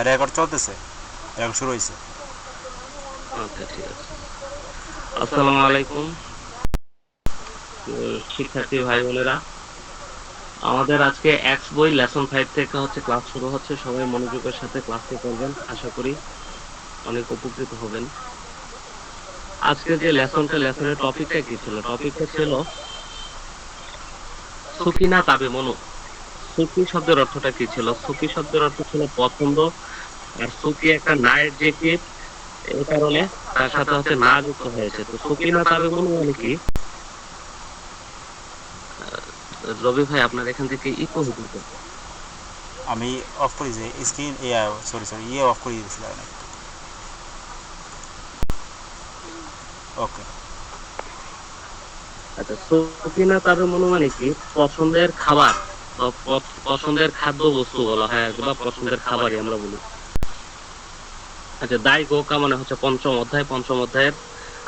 Record চলতেছে, record শুরু হয়েছে। আচ্ছা ঠিক আছে। আসসালামু আলাইকুম শিক্ষার্থী ভাই বোনেরা, আমাদের আজকে এক্স বই লেসন 5 থেকে ক্লাস শুরু হচ্ছে। সবাই মনোযোগের সাথে ক্লাসটি করবেন, আশা করি অনেক উপকৃত হবেন। আজকে যে লেসনের টপিকটা কি ছিল? টপিকটা ছিল সুকিনা তাবে মনো। সুকি শব্দের অর্থটা কি ছিল? সুকি শব্দের অর্থ ছিল পছন্দ, আর সুকি একটা না অ্যাডজেক্টিভ, এই কারণে তার সাথে না যুক্ত হয়েছে। তো সুকিনা তাবে মনো মানে কি? রবি ভাই, আপনার এখান থেকে ইকো হইতেছে। আমি অফ করি যে স্ক্রিন সরি সরি অফ করে দিয়েছিলাম। ওকে। আচ্ছা, সুকিনা তাবে মনো মানে কি? পছন্দের খাবার বা পছন্দের খাদ্য বস্তু বলা হয় আর কি, বা পছন্দের খাবারই আমরা বলি। আচ্ছা, দাই গোকা মানে পঞ্চম অধ্যায়। পঞ্চম অধ্যায়ের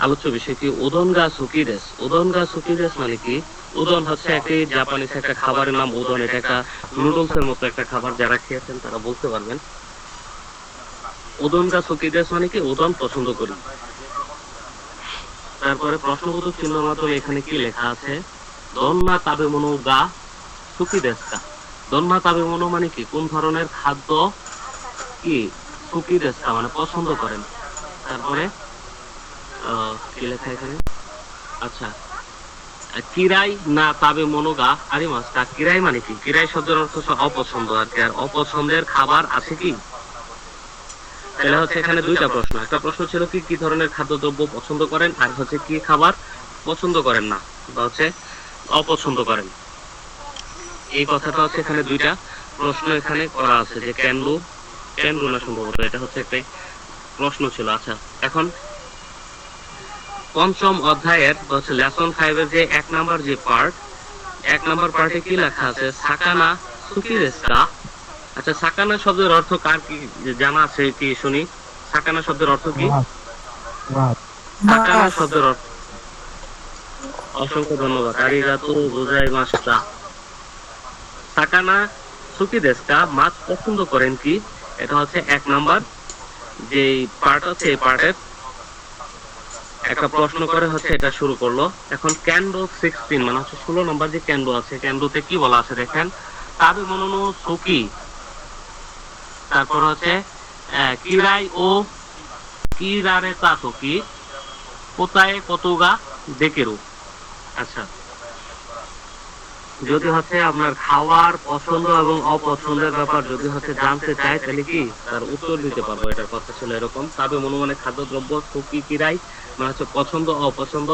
আলোচ্য বিষয় কি? উদন গা সুকিরেস। উদন গা সুকিরেস মানে কি? উদন হচ্ছে একটি জাপানিজ একটা খাবারের নাম উদন। এটা একটা নুডলস এর মতো একটা খাবার, যারা খেয়েছেন তারা বলতে পারবেন। উদন গা সুকিরেস মানে কি? উদন পছন্দ করি। তারপরে প্রশ্নবোধক চিহ্নের মাধ্যমে এখানে কি লেখা আছে? দন্না তাবে মনো গা সুকি দেস্কা। দন্না তাবে মনো মানে কি? কোন ধরনের খাদ্য কি সুকি দেস্কা মানে পছন্দ করেন। তারপরে কি লেখা এখানে? আচ্ছা, কিরাই না তাবে মনো গা আরিমাস তা। কিরাই মানে কি? কিরাই শব্দের অর্থ হচ্ছে অপছন্দ আর কি। আর অপছন্দের খাবার আছে কি? তাহলে এখানে দুইটা প্রশ্ন। একটা প্রশ্ন ছিল কি কি ধরনের খাদ্যদ্রব্য পছন্দ করেন, আর কি খাবার পছন্দ করেন না বা অপছন্দ করেন। এই কথাটা এখানে দুইটা প্রশ্ন এখানে করা আছে, যে ক্যান ডু না, সম্ভবত এটা একটা প্রশ্ন ছিল। আচ্ছা, এখন পঞ্চম অধ্যায়ের লেসন 5 এর যে 1 নাম্বার যে পার্ট, 1 নাম্বার পার্টে কি লেখা আছে? সাকানা সুকি দেস্কা। আচ্ছা, সাকানা শব্দের অর্থ কার কি জানা আছে কি শুনি? সাকানা শব্দের অর্থ কি? মাছ মাছ সাকানা মাছ শব্দের অর্থ, অসংখ্য ধন্যবাদ, আরিগাতো গোজাইমাশিতা। সাকানা সুকি দেস্কা, মাছ পছন্দ করেন কি? এটা 1 নাম্বার যে পার্ট আছে, এই পার্টের একটা প্রশ্ন করে এটা শুরু করলো। এখন ক্যান্ডো 16 মানে 16 নম্বর যে ক্যান্ডো আছে, ক্যান্ডোতে কি বলা আছে দেখেন? তাবে মনোনো সুকি। তারপর কিরাই ও কিরারে তা সুকি কোথায় কতগা দেকেরু। আচ্ছা, যদি আপনার খাওয়ার পছন্দ এবং অপছন্দের ব্যাপার যদি জানতে চাই, তাহলে কি তার উত্তর দিতে পারবো। এটার কথা ছিল এরকম। তবে মনে খাদ্যদ্রব্য, সুকি কিরাই মানে পছন্দ অপছন্দ,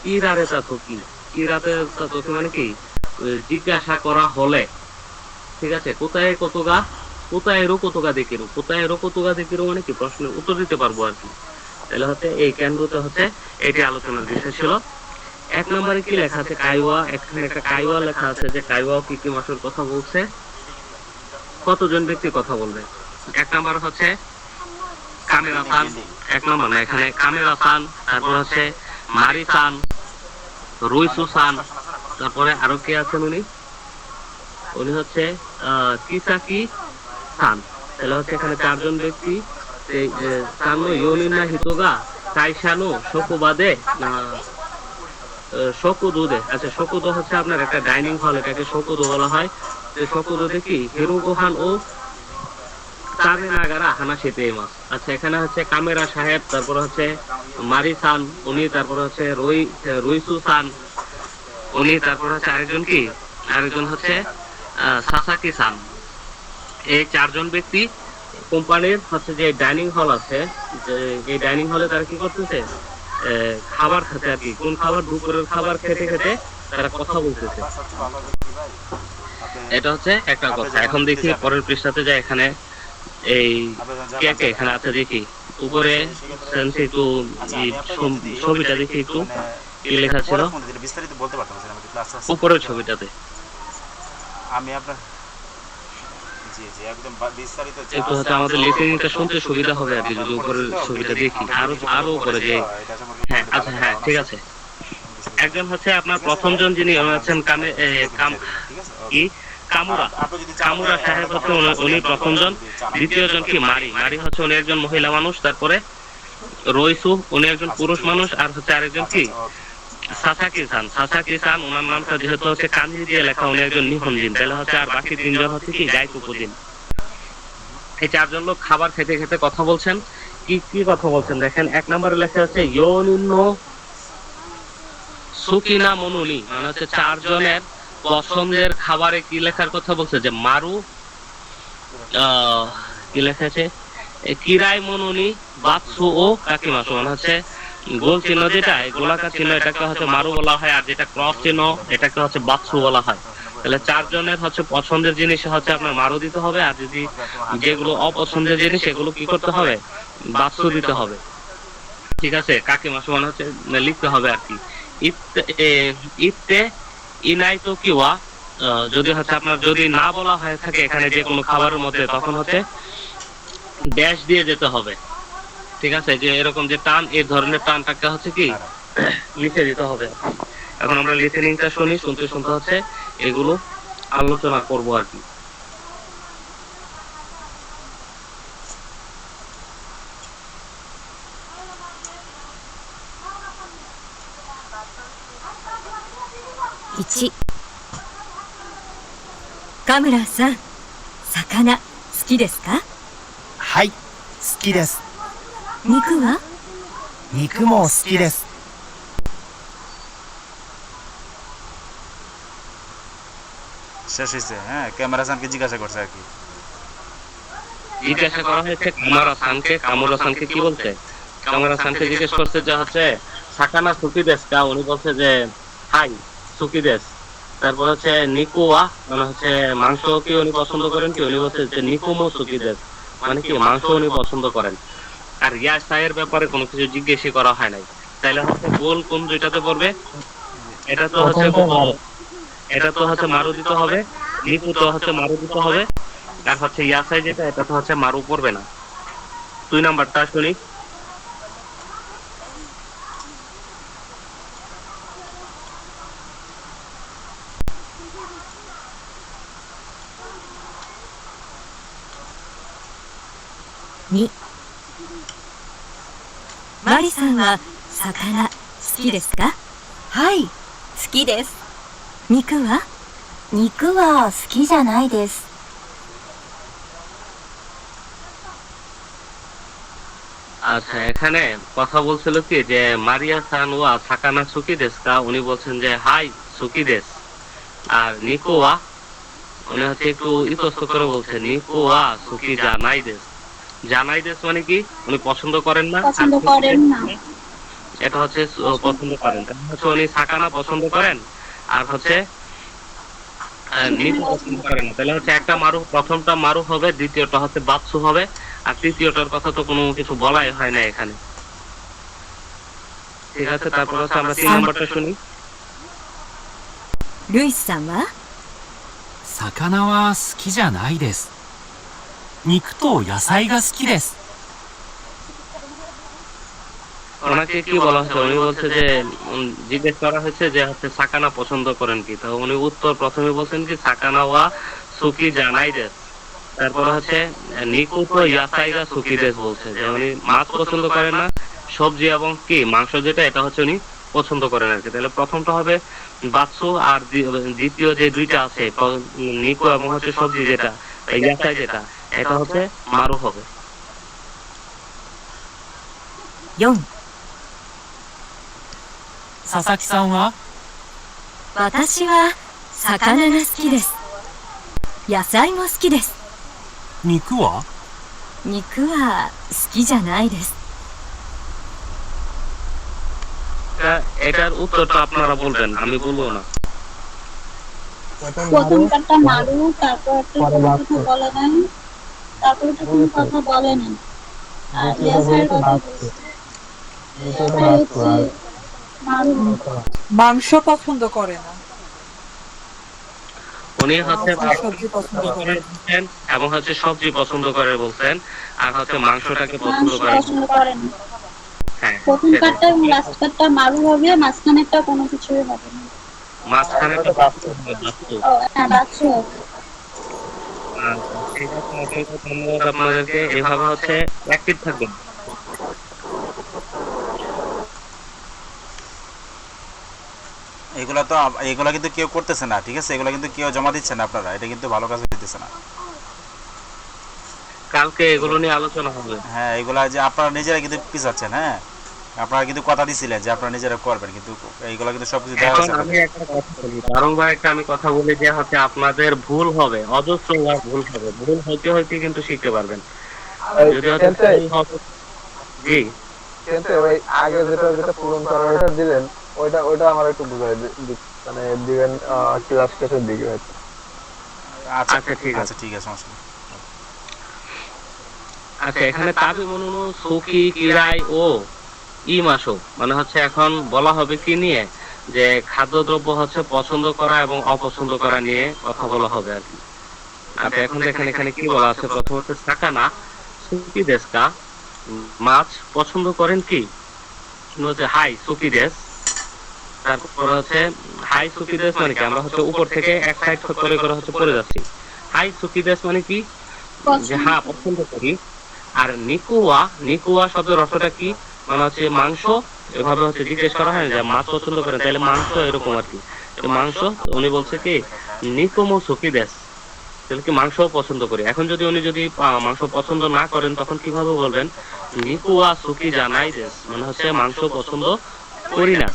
কিরারে তা সুকি। কিরাতে তা সুকি মানে কি? জিজ্ঞাসা করা হলে, ঠিক আছে, কোথায় কতগা, কোথায় এরো কতগা দেখিরু। কোথায় এরো কতগা দেখিরু মানে কি? প্রশ্নের উত্তর দিতে পারবো আর কি। তাহলে এই কেন্দ্রতে এটি আলোচনার বিষয় ছিল। 1 নম্বরে কি লেখা আছে? কাইওয়া। এখানে একটা কাইওয়া লেখা আছে, যে কাইওয়া কি কি মাসের কথা বলছে, কতজন ব্যক্তি কথা বলবে। 1 নাম্বার কামেরা সান। 1 নম্বর না, এখানে কামেরা সান, তারপর মারি সান, রুইসু সান, তারপরে আরো কে আছেন? উনি উনি কিসাকি সান। তাহলে এখানে 4 জন ব্যক্তি। এই সানো ইয়োনিনা হিতোগা কাইসানো শোকবাদে না শকুদুদে। আচ্ছা, শকুদো আপনার একটা ডাইনিং হল, এটাকে শকুদো বলা হয়। তো শকুদোতে কি হিরু গোহান ও তাবে নাগারা হানাশিতে মাস। আচ্ছা, এখানে কামেরা সাহেব, তারপর মারি সান উনি, তারপর রুইসু সান উনি, তারপর আরেকজন কি, আরেকজন সাসাকি সান। এই 4 জন ব্যক্তি কোম্পানির যে ডাইনিং হল আছে, যে এই ডাইনিং হলে তারা কি করতেছে? খাবার খেতে আর কি। কোন খাবার? দুপুরের খাবার খেতে খেতে তারা কথা বলতেছে। এটা একটা কথা। এখন দেখি পরের পৃষ্ঠাতে যায়। এখানে এই কে কে এখানে আছে দেখি। উপরে একটু ছবিটা দেখি একটু, কি লেখা ছিল বিস্তারিত বলতে পারতাম না, আমি ক্লাস উপরের ছবিটাতে। আমি আপনার জি জি একদম বিস্তারিত একটু আমাদের লিসেনিংটা শুনতে সুবিধা হবে আর কি, যদি উপরের ছবিটা দেখি। আরো আরো উপরে যে, হ্যাঁ আচ্ছা, হ্যাঁ ঠিক আছে। একজন আপনার প্রথম জন যিনি আছেন কি কামুরা। আপনি যদি কামুরা সাহেব হচ্ছে উনি প্রথম জন, দ্বিতীয় জন কি মারি। মারি হচ্ছে উনি একজন মহিলা মানুষ। তারপরে রইসু উনি একজন পুরুষ মানুষ, আর হচ্ছে আরেকজন কি সাসাকি সান। সাসাকি সান ওনার নামটা যেহেতু হচ্ছে কাঞ্জি দিয়ে লেখা, উনি একজন নিহনজিন। তাহলে হচ্ছে আর বাকি তিনজন হচ্ছে কি গাইকুকুজিন। এই চারজন লোক খাবার খেতে খেতে কথা বলছেন। কি কি কথা বলছেন দেখেন, এক নম্বরে লেখা আছে ইয়োনিন্ন সুকিনা মনুনি, মানে হচ্ছে চারজনের পছন্দের খাবারে কি লেখার কথা বলছে, যে মারু কি লেখা আছে কিরাই মনুনি বাৎসু ও কাকিমাসু, মানে হচ্ছে গোল চিহ্ন যেটা, এই গোলাকার চিহ্ন, এটাকে হচ্ছে মারু বলা হয়, আর যেটা ক্রস চিহ্ন এটাকে হচ্ছে বাৎসু বলা হয়। তাহলে চারজনের হচ্ছে পছন্দের জিনিস হচ্ছে আপনার মারু দিতে হবে, আর যদি যেগুলো অপছন্দের জিনিস সেগুলো কি করতে হবে, বাৎসু দিতে হবে। ঠিক আছে, কাকিমাসু মানে হচ্ছে লিখতে হবে আর কি। ইত্তে ইনাই তো কিওয়া, যদি হচ্ছে আপনার যদি না বলা হয়ে থাকে এখানে যে কোনো খাবারের মধ্যে, তখন হচ্ছে ড্যাশ দিয়ে যেতে হবে। ঠিক আছে, যে এরকম যে টান, এই ধরনের টানটাকে হচ্ছে কি লিখে দিতে হবে। এখন আমরা লিসেনিংটা শুনি, শুনতে শুনতে হচ্ছে এগুলো আলোচনা করব আর কি।1、カムラさん、魚好きですか？はい、好きです。肉は？肉も好きです。 শেষ হয়েছে। হ্যাঁ, ক্যামেরা সানকে জিজ্ঞাসা করছে আর কি। জিজ্ঞাসা করা হয়েছে কামারা সানকে। কামুরা সানকে কি বলছে, কামারা সানকে জিজ্ঞেস করছে যে হচ্ছে সাকানা সুকি দেস কা, উনি বলছে যে হাই সুকি দেস। তারপর হচ্ছে নিকুয়া, মানে হচ্ছে মাংস কি উনি পছন্দ করেন কি, উনি বলছে যে নিকুমো সুকি দেস, মানে কি মাংস উনি পছন্দ করেন। আর ইয়াসাইয়ের ব্যাপারে কোনো কিছু জিজ্ঞেসই করা হয় নাই। তাইলে হচ্ছে গোল কোন দুইটাতে পড়বে, এটা তো হচ্ছে মারু দিতে হবে, নিকু তো হচ্ছে মারু দিতে হবে, আর হচ্ছে ইয়াসাই যেটা এটা তো হচ্ছে মারু পড়বে না। 2 নাম্বারটা শুনি।2、マリさんは魚好きですか？はい、好きです。肉は？肉は好きじゃないです。 আচ্ছা, এখানে কথা বলছিল কি যে মারিয়া সান ওয়া সাকানা সুকি দেস কা, উনি বলছেন যে হাই সুকি দেস। আর নিকোয়া উনি হচ্ছে একটু ইতস্ত করে বলছেন নিকোয়া সুকি জানাই দেস। জানাই দেস মানে কি উনি পছন্দ করেন না, পছন্দ করেন না। এটা হচ্ছে পছন্দ করেন। তাহলে হচ্ছে উনি সাকানা পছন্দ করেন, আর হচ্ছে নিকো পছন্দ করেন না। তাহলে হচ্ছে একটা মারু, প্রথমটা মারু হবে, দ্বিতীয়টা হচ্ছে বাৎসু হবে, আর তৃতীয়টার কথা তো কোনো কিছু বলাই হয় না এখানে। ঠিক আছে, তারপর হচ্ছে আমরা 3 নাম্বারটা শুনি। ルイスさんは？魚は好きじゃないです。肉と野菜が好きです。 ওনাকে কি বলা হয়েছে, উনি বলছে যে জিজ্ঞেস করা হয়েছে যে হচ্ছে সাকানা পছন্দ করেন কি, তো উনি উত্তর প্রথমে বলছেন কি সাকানা ওয়া সুকি জানাই দেস। তারপর হচ্ছে নিকু তো ইয়াসাইগা সুকি দেস বলছে, যে উনি মাছ পছন্দ করেন না, সবজি এবং কি মাংস যেটা এটা হচ্ছে উনি পছন্দ করেন আর কি। তাহলে প্রথমটা হবে বাৎসু, আর দ্বিতীয় যে দুইটা আছে নিকু এবং হচ্ছে সবজি যেটা ইয়াসাই যেটা, এটা হচ্ছে মারু হবে। 4、佐々木さんは？私は魚が好きです。野菜も好きです。肉は？肉は好きじゃないです。 এটার উত্তরটা আপনারা বলবেন, আমি বলবো না। প্রথম কাটটা মারু, তারপর একটা কোনো কথা বলে নাই, তারপর তো কোনো কথা বলে নাই। আর ইয়াসাইয়ের কথা বলছে, ইয়াসাই হচ্ছে মারু। মাংস পছন্দ করে না, উনি হচ্ছে সবজি পছন্দ করে। বলছেন এবং হচ্ছে সবজি পছন্দ করে বলছেন, আর হচ্ছে মাংসটাকে পছন্দ মাংস করে। পছন্দ করেন। হ্যাঁ, প্রথম কাটটা এবং লাস্ট কাটটা মারু হবে, মাঝখানেরটা কোনো কিছুই হবে না। মাঝখানে তো বাস্তু হবে, বাস্তু। ও হ্যাঁ, বাচ্চু হবে। ঠিক আছে, অসংখ্য ধন্যবাদ আপনাদেরকে। এভাবে হচ্ছে অ্যাক্টিভ থাকবেন। এগুলা কিন্তু কেউ করতেছে না, ঠিক আছে? এগুলা কিন্তু কেউ জমা দিচ্ছে না আপনারা, এটা কিন্তু ভালো কাজ দিতেছে না। কালকে এগুলো নিয়ে আলোচনা হবে। হ্যাঁ, এগুলা যে আপনারা নিজেরা কিন্তু পিছাচ্ছেন। হ্যাঁ, আপনারা কিন্তু কথা দিছিলেন যে আপনারা নিজেরা করবেন, কিন্তু এইগুলা কিন্তু সবকিছু দেওয়া এখন হয়েছে। আমি একটা কথা বলি, কারণ ভাই একটা আমি কথা বলি যে হচ্ছে আপনাদের ভুল হবে, অজস্রবার ভুল হবে, ভুল হইতে হইতে কিন্তু শিখতে পারবেন। যদি হচ্ছে ভুল হবে, জি কিন্তু ওই আগে যেটা যেটা পূরণ করার ওটা দিলেন, ওইটা ওইটা আমার একটু বুঝাই মানে দিবেন ক্লাস শেষের দিকে হয়তো। আচ্ছা আচ্ছা ঠিক আছে। আচ্ছা, ঠিক আছে, সমস্যা নেই। আচ্ছা, এখানে তাবি মনুনু সুকি কিরাই ও ইমাসো মানে হচ্ছে এখন বলা হবে কি নিয়ে, যে খাদ্যদ্রব্য হচ্ছে পছন্দ করা এবং অপছন্দ করা নিয়ে কথা বলা হবে আর কি। আচ্ছা, এখন দেখেন এখানে কি বলা আছে। প্রথম হচ্ছে সাকানা সুকি দেশকা, মাছ পছন্দ করেন কি? হচ্ছে হাই সুকি দেশ। তারপর হচ্ছে হাই সুকি দেশ মানে কি, আমরা হচ্ছে উপর থেকে এক সাইড করে করে হচ্ছে পড়ে যাচ্ছি। হাই সুকি দেশ মানে কি, যে হ্যাঁ পছন্দ করি। আর নিকুয়া, নিকুয়া শব্দের অর্থটা কি, মানে হচ্ছে মাংস। এভাবে হচ্ছে জিজ্ঞেস করা হয় যে মাছ পছন্দ করেন, তাহলে মাংস এরকম আর কি, তো মাংস। উনি বলছে কি নিকুমো সুকি দেশ, তাহলে কি মাংস পছন্দ করি। এখন যদি উনি যদি মাংস পছন্দ না করেন, তখন কিভাবে বলবেন? নিকুয়া সুকি জানাই দেশ, মানে হচ্ছে মাংস পছন্দ করি না।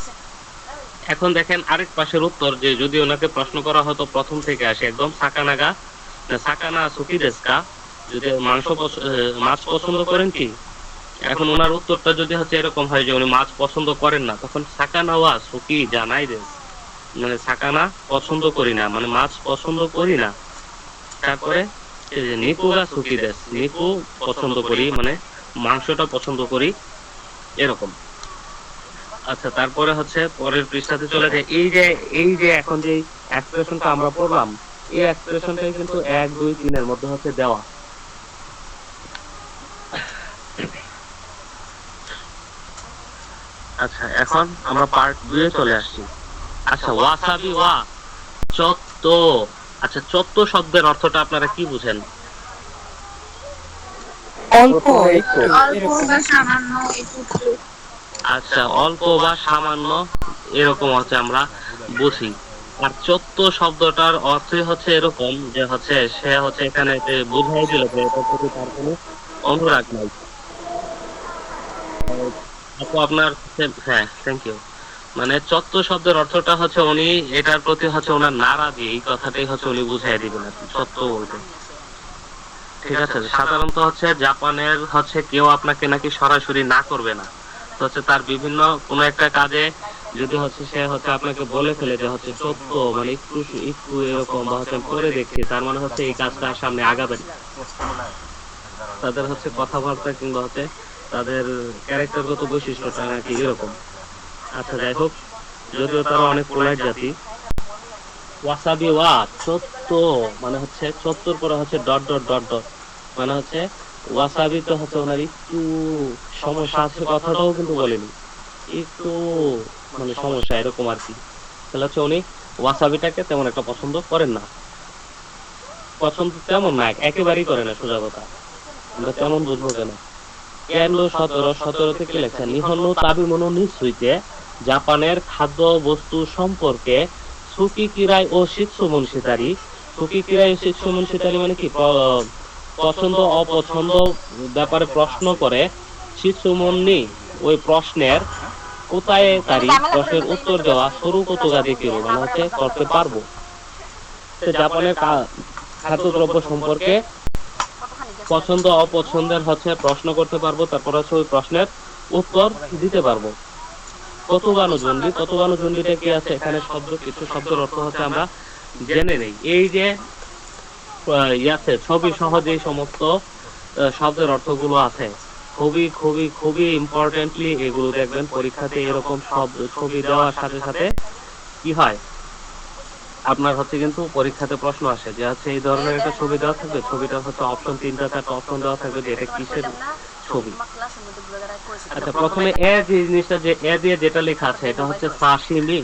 এখন দেখেন আরেক পাশের উত্তর, যে যদি ওনাকে প্রশ্ন করা হতো প্রথম থেকে আসে একদম সাকানাগা, সাকানা সুকি দেশ কা, যদি মাছ পছন্দ করেন কি, এখন ওনার উত্তরটা যদি হচ্ছে এরকম হয় যে উনি মাছ পছন্দ করেন না, তখন সাকানা ওয়া সুকি জানাই দেশ, মানে সাকানা পছন্দ করি না, মানে মাছ পছন্দ করি না। তারপরে এই যে নিকুগা সুকি দেশ, নিকু পছন্দ করি মানে মাংসটা পছন্দ করি, এরকম। আচ্ছা, তারপরে হচ্ছে পরের পৃষ্ঠাতে চলে যায়। এই যে এখন যে এক্সপ্রেশনটা আমরা পড়লাম, এই এক্সপ্রেশনটাই কিন্তু 1, 2, 3 এর মধ্যে হচ্ছে দেওয়া। আচ্ছা, এখন আমরা পার্ট 2 এ চলে আসছি। আচ্ছা, ওয়াসাবি ওয়া চত্ত। আচ্ছা, চত্ত শব্দের অর্থটা আপনারা কি বুঝেন? অল্প একটু অল্প বা সামান্য একটু। আচ্ছা, অল্প বা সামান্য এরকম হচ্ছে আমরা বুঝি। আর চত্ব শব্দটার অর্থই হচ্ছে এরকম যে হচ্ছে সে হচ্ছে এখানে যে বুঝাই দিল যে এটার প্রতি তার কোনো অনুরাগ নাই। আপু আপনার হ্যাঁ, থ্যাংক ইউ। মানে চত্ব শব্দের অর্থটা হচ্ছে উনি এটার প্রতি হচ্ছে ওনার নারাজি, এই কথাটাই হচ্ছে উনি বুঝাই দিবেন আর কি, চত্ব বলতে। ঠিক আছে, সাধারণত হচ্ছে জাপানের হচ্ছে কেউ আপনাকে নাকি সরাসরি না করবে না, তো হচ্ছে তার বিভিন্ন কোনো একটা কাজে যদি হচ্ছে সে হচ্ছে আপনাকে বলে ফেলে যে হচ্ছে সত্য, মানে একটু একটু এরকম বা হচ্ছে করে দেখছি, তার মানে হচ্ছে এই কাজটা সামনে আগাবে না। তাদের হচ্ছে কথাবার্তা কিংবা হচ্ছে তাদের ক্যারেক্টারগত বৈশিষ্ট্যটা নাকি এরকম। আচ্ছা, যাই হোক, যদিও তারা অনেক পোলাইট জাতি। ওয়াসাবি ওয়া চত্ব মানে হচ্ছে চত্বর পরে হচ্ছে ডট ডট ডট ডট, মানে হচ্ছে ওয়াসাবি তো হচ্ছে ওনার একটু সমস্যা আছে, কথাটাও কিন্তু বলেনি, একটু মানে সমস্যা এরকম আর কি। তাহলে হচ্ছে উনি ওয়াসাবিটাকে তেমন একটা পছন্দ করেন না, পছন্দ তেমন না, একেবারেই করে না, সোজা কথা। আমরা তেমন বুঝবো কেন? কেন 17 থেকে লেখা নিহন্ন তাবি মনো নিশ্চয়তে জাপানের খাদ্য বস্তু সম্পর্কে সুকি কিরাই ও শিৎসুমন শিতারি। সুকি কিরাই ও শিৎসুমন শিতারি মানে কি, পছন্দ অপছন্দ ব্যাপারে প্রশ্ন করে, শিৎসুমনি ওই প্রশ্নের কোথায় তারি প্রশ্নের উত্তর দেওয়া শুরু কতগা দেখিও, মানে হচ্ছে করতে পারবো। জাপানের খাদ্যদ্রব্য সম্পর্কে পছন্দ অপছন্দের হচ্ছে প্রশ্ন করতে পারবো, তারপর হচ্ছে ওই প্রশ্নের উত্তর দিতে পারবো। কতগানুজন্ডিটা কি আছে এখানে, শব্দ কিছু শব্দের অর্থ হচ্ছে আমরা জেনে নেই। এই যে ইয়াতে ছবি সহ যে সমস্ত শব্দের অর্থগুলো আছে, খুবই খুবই খুবই ইম্পর্টেন্টলি এগুলো দেখবেন পরীক্ষাতে। এরকম শব্দ ছবি দেওয়ার সাথে সাথে কি হয়, আপনার হচ্ছে কিন্তু পরীক্ষাতে প্রশ্ন আসে যে হচ্ছে এই ধরনের একটা ছবি দেওয়া থাকবে, ছবিটা হচ্ছে অপশন 3-4টা অপশন দেওয়া থাকবে যে এটা কিসের ছবি। আচ্ছা, প্রথমে এ যে জিনিসটা, যে এ দিয়ে যেটা লেখা আছে এটা হচ্ছে সাশিমি।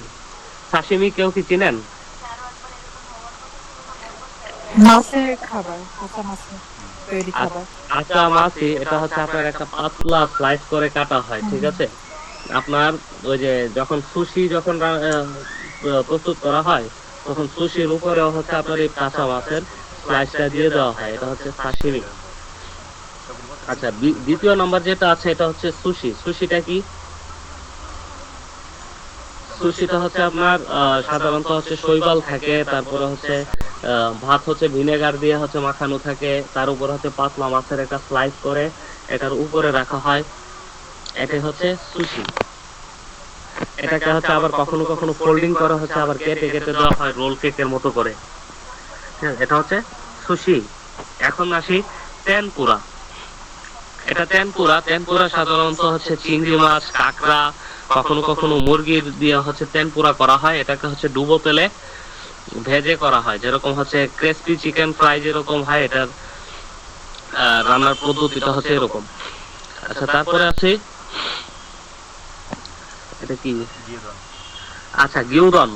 সাশিমি কেউ কি চিনেন? মাছের খাবার, কাঁচা মাছের তৈরি খাবার। কাঁচা মাছই, এটা হচ্ছে আপনার একটা পাতলা স্লাইস করে কাটা হয়, ঠিক আছে? আপনার ওই যে যখন সুশি যখন প্রস্তুত করা হয়, তখন সুশির উপরেও হচ্ছে আপনার এই কাঁচা মাছের স্লাইসটা দিয়ে দেওয়া হয়, এটা হচ্ছে সাশিমি। আচ্ছা, দ্বিতীয় নাম্বার যেটা আছে এটা হচ্ছে সুশি। সুশিটা কি? সুশিটা হচ্ছে আপনার সাধারণত হচ্ছে শৈবাল থাকে, তারপরে হচ্ছে ভাত হচ্ছে ভিনেগার দিয়ে হচ্ছে মাখানো থাকে, তার উপর হচ্ছে পাতলা মাছের একটা স্লাইস করে এটার উপরে রাখা হয়, এটাই হচ্ছে সুশি। এটাকে হচ্ছে আবার কখনো কখনো ফোল্ডিং করা হচ্ছে, আবার কেটে কেটে দেওয়া হয় রোল কেকের মতো করে। হ্যাঁ, এটা হচ্ছে সুশি। এখন আসি টেনপুরা। এটা টেনপুরা। টেনপুরা সাধারণত হচ্ছে চিংড়ি মাছ, কাঁকড়া, কখনো কখনো মুরগির দিয়ে হচ্ছে টেনপুরা করা হয়। এটাকে হচ্ছে ডুবো তেলে ভেজে করা হয়, যেরকম হচ্ছে ক্রিসপি চিকেন ফ্রাই যেরকম হয়, এটার রান্নার পদ্ধতিটা হচ্ছে এরকম। আচ্ছা, তারপরে আসি এটা কি? আচ্ছা, গিউদন।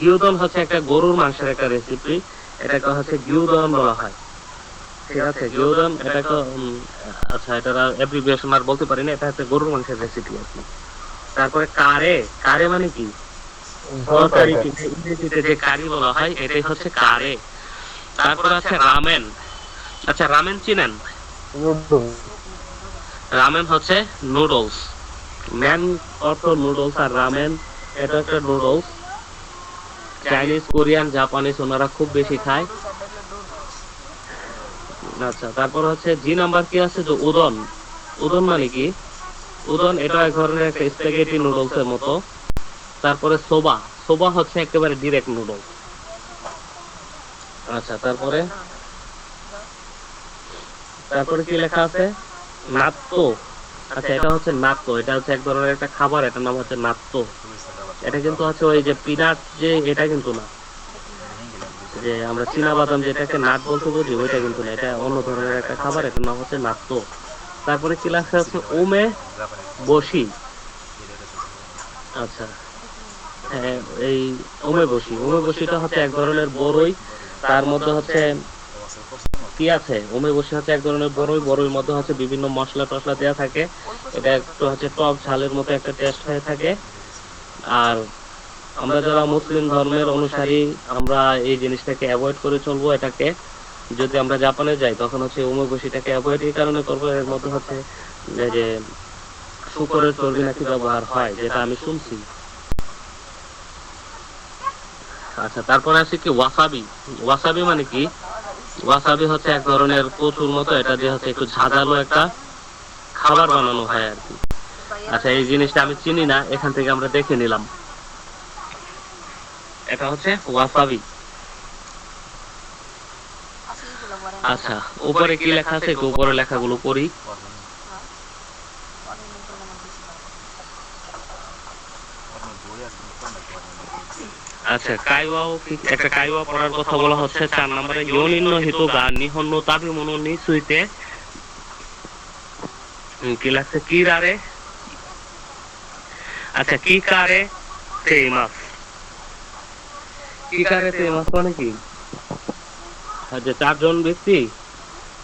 গিউদন হচ্ছে একটা গরুর মাংসের একটা রেসিপি, এটাকে হচ্ছে গিউদন বলা হয়, ঠিক আছে? গিউদন এটাকে আচ্ছা, এটার অ্যাব্রিভিয়েশন আর বলতে পারি না, এটা হচ্ছে গরুর মাংসের রেসিপি আর কি। তারপরে কারে। কারে মানে কি? তরকারি, ইংরেজিতে যে কারি বলা হয় এটাই হচ্ছে কারে। তারপরে আছে রামেন। আচ্ছা, রামেন চিনেন? রামেন হচ্ছে নুডলস। ম্যান অর্থ নুডলস, আর রামেন এটা একটা নুডলস। চাইনিজ, কোরিয়ান, জাপানিজ ওনারা খুব বেশি খায়। আচ্ছা, তারপর হচ্ছে জি নাম্বার কি আছে যে উদন। উদন মানে কি? উদন এটা এক ধরনের একটা স্প্যাগেটি নুডলস এর মতো। তারপরে সোবা। সোবা হচ্ছে একেবারে ডিরেক্ট নুডলস। আচ্ছা, তারপরে তারপরে কি লেখা আছে? নাত্তো। আচ্ছা, এটা হচ্ছে নাত্তো, এটা হচ্ছে এক ধরনের একটা খাবার, এটার নাম হচ্ছে নাত্তো। এটা কিন্তু হচ্ছে ওই যে পিনাট, যে এটা কিন্তু না, যে আমরা চীনা বাদাম যেটাকে নাট বলতে বুঝি ওইটা কিন্তু না, এটা অন্য ধরনের একটা খাবার, এটার নাম হচ্ছে নাত্তো। তারপরে কি লেখা আছে? ওমে বসি। আচ্ছা, হ্যাঁ, এই ওমে বসি। ওমে বসিটা হচ্ছে এক ধরনের বড়ই, তার মধ্যে হচ্ছে কি আছে? ওমে বসি হচ্ছে এক ধরনের বড়ই, বড়ইর মধ্যে হচ্ছে বিভিন্ন মশলা টশলা দেওয়া থাকে, এটা একটু হচ্ছে টক ঝালের মতো একটা টেস্ট হয়ে থাকে। আর আমরা যারা মুসলিম ধর্মের অনুসারী, আমরা এই জিনিসটাকে অ্যাভয়েড করে চলবো। এটাকে যদি আমরা জাপানে যাই তখন হচ্ছে ওমে বসিটাকে অ্যাভয়েড এই কারণে করবো, এর মধ্যে হচ্ছে যে শুকরের চর্বি নাকি ব্যবহার হয়, যেটা আমি শুনছি। আচ্ছা, তারপরে আছে কি ওয়াসাবি। ওয়াসাবি মানে কি? ওয়াসাবি হচ্ছে এক ধরনের কচুর মতো, এটা দিয়ে হচ্ছে একটু ঝাঁঝালো একটা খাবার বানানো হয় আর কি। আচ্ছা, এই জিনিসটা আমি চিনি না, এখান থেকে আমরা দেখে নিলাম। এটা হচ্ছে ওয়াসাবি। আচ্ছা, উপরে কি লেখা আছে? উপরে লেখাগুলো পড়ি। আচ্ছা, কাইওয়াও একটা কাইওয়া পড়ার কথা বলা হচ্ছে 4 নম্বরে। ইয়োনিন্ন হিতো গা নিহন্ন তাবি মনো নিসুইতে কি লাগছে? কি রারে। আচ্ছা, কি কারে তেইমাস। কি কারে তেইমাস মানে কি? যে 4 জন ব্যক্তি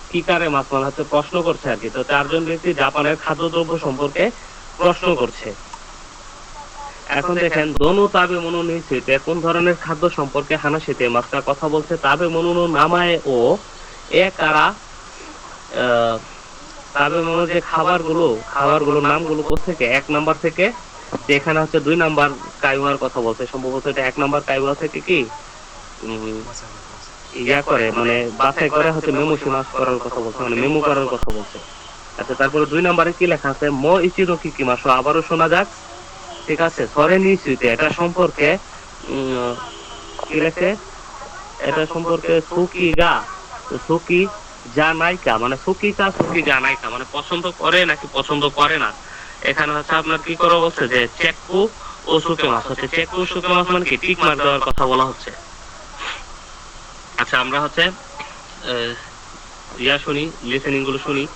কি কারে মাছ মানে হচ্ছে প্রশ্ন করছে আর কি। তো 4 জন ব্যক্তি জাপানের খাদ্যদ্রব্য সম্পর্কে প্রশ্ন করছে। এখন দেখেন, দনু তাবে মনো নিশ্চিতে কোন ধরনের খাদ্য সম্পর্কে হানাশিতে মাছটা কথা বলছে। তাবে মনো নামায় ও এ কারা তাবে মনো যে খাবারগুলো নামগুলো কোথেকে? 1 নাম্বার থেকে। এখানে হচ্ছে 2 নাম্বার কাইওয়ার কথা বলছে, সম্ভবত এটা 1 নাম্বার কাইওয়া থেকে কি ইয়া করে, মানে বাছাই করে হচ্ছে মেমো সীমাস করার কথা বলছে, মানে মেমো করার কথা বলছে। আচ্ছা, তারপরে 2 নাম্বারে কি লেখা আছে? মো ইচিরো কি মাসো, আবারও শোনা যাক, ঠিক আছে? সরে নিশ্চিত এটা সম্পর্কে কি লেখে? এটা সম্পর্কে সুকি গা সুকি জানাইকা, মানে সুকিকা সুকি জানাইকা মানে পছন্দ করে নাকি পছন্দ করে না। এখানে হচ্ছে আপনার কি করা বলছে যে চেকু ও সুকে মাছ হচ্ছে। চেকু সুকে মাছ মানে কি? টিক মার দেওয়ার কথা বলা হচ্ছে। আচ্ছা, আমরা হচ্ছে ইয়া শুনি, লিসেনিং গুলো শুনি।1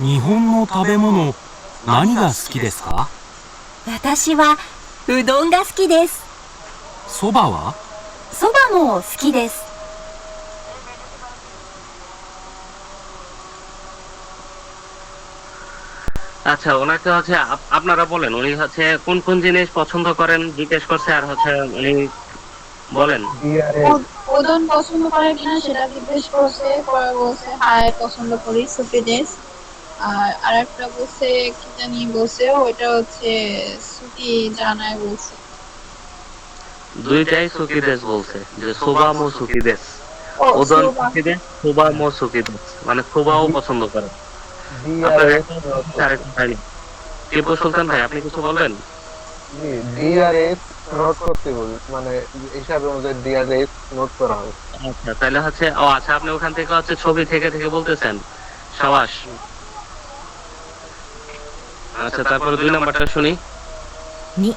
日本の食べ物、何が好きですか？私はうどんが好きです。そばは？そばも好きです。 আচ্ছা, ওনাকে হচ্ছে আপনারা বলেন উনি হচ্ছে কোন কোন জিনিস পছন্দ করেন জিজ্ঞেস করছে, আর হচ্ছে উনি বলেন। ওদন পছন্দ করে কিনা সেটা জিজ্ঞেস করছে, পরে বলছে হ্যাঁ পছন্দ করি, সুপি দেশ। আর আরেকটা বলছে কি জানি বলছে, ওইটা হচ্ছে সুকি জানায় বলছে। দুইটাই সুকিদেশ বলছে, যে সোবা মো সুকিদেশ। ও ওদন সুবা। সুকিদেশ, সোবা মো সুকিদেশ, মানে সোবাও পছন্দ করে। আপনার আরেকটা ভাই টিপু সুলতান ভাই, আপনি কিছু বলবেন? ডিআরএস নোট করতে বলি, মানে হিসাবে অনুযায়ী ডিআরএস নোট করা হবে। আচ্ছা, তাহলে হচ্ছে ও আচ্ছা, আপনি ওখান থেকে হচ্ছে ছবি থেকে থেকে বলতেছেন, সাবাস। আচ্ছা, তারপরে 2 নাম্বারটা শুনি। 2、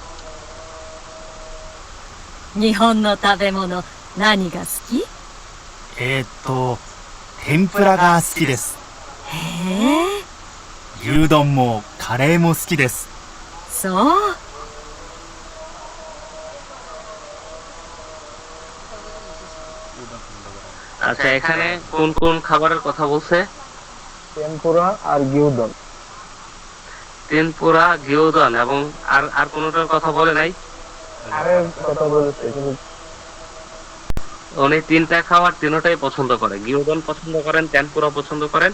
日本の食べ物何が好き？天ぷらが好きです。へえ、牛丼もカレーも好きです。そう。 আচ্ছা, এখানে কোন কোন খাবারের কথা বলছে? টেম্পুরা আর গিউদন। তেনপুরা, গিউদন এবং আর কোনটার কথা বলে নাই? আরে কথা বলেছে কিন্তু উনি 3টা খাবার 3টাই পছন্দ করে, গিউদন পছন্দ করেন, তেনপুরা পছন্দ করেন,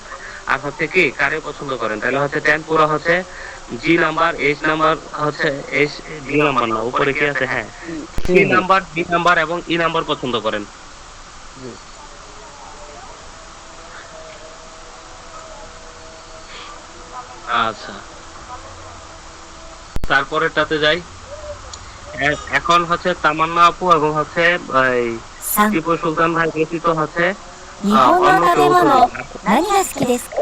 আর হচ্ছে কি কারে পছন্দ করেন। তাহলে হচ্ছে তেনপুরা হচ্ছে জি নাম্বার, এইচ নাম্বার হচ্ছে এইচ ডি নাম্বার না, উপরে কি আছে, হ্যাঁ সি নাম্বার, ডি নাম্বার এবং ই নাম্বার পছন্দ করেন। আচ্ছা, তারপরেরটাতে যাই। এখন হচ্ছে তামান্না আপু এবং হচ্ছে এই 3、 টিপু সুলতান ভাই ব্যতীত হচ্ছে 日本の食べ物何が好きですか？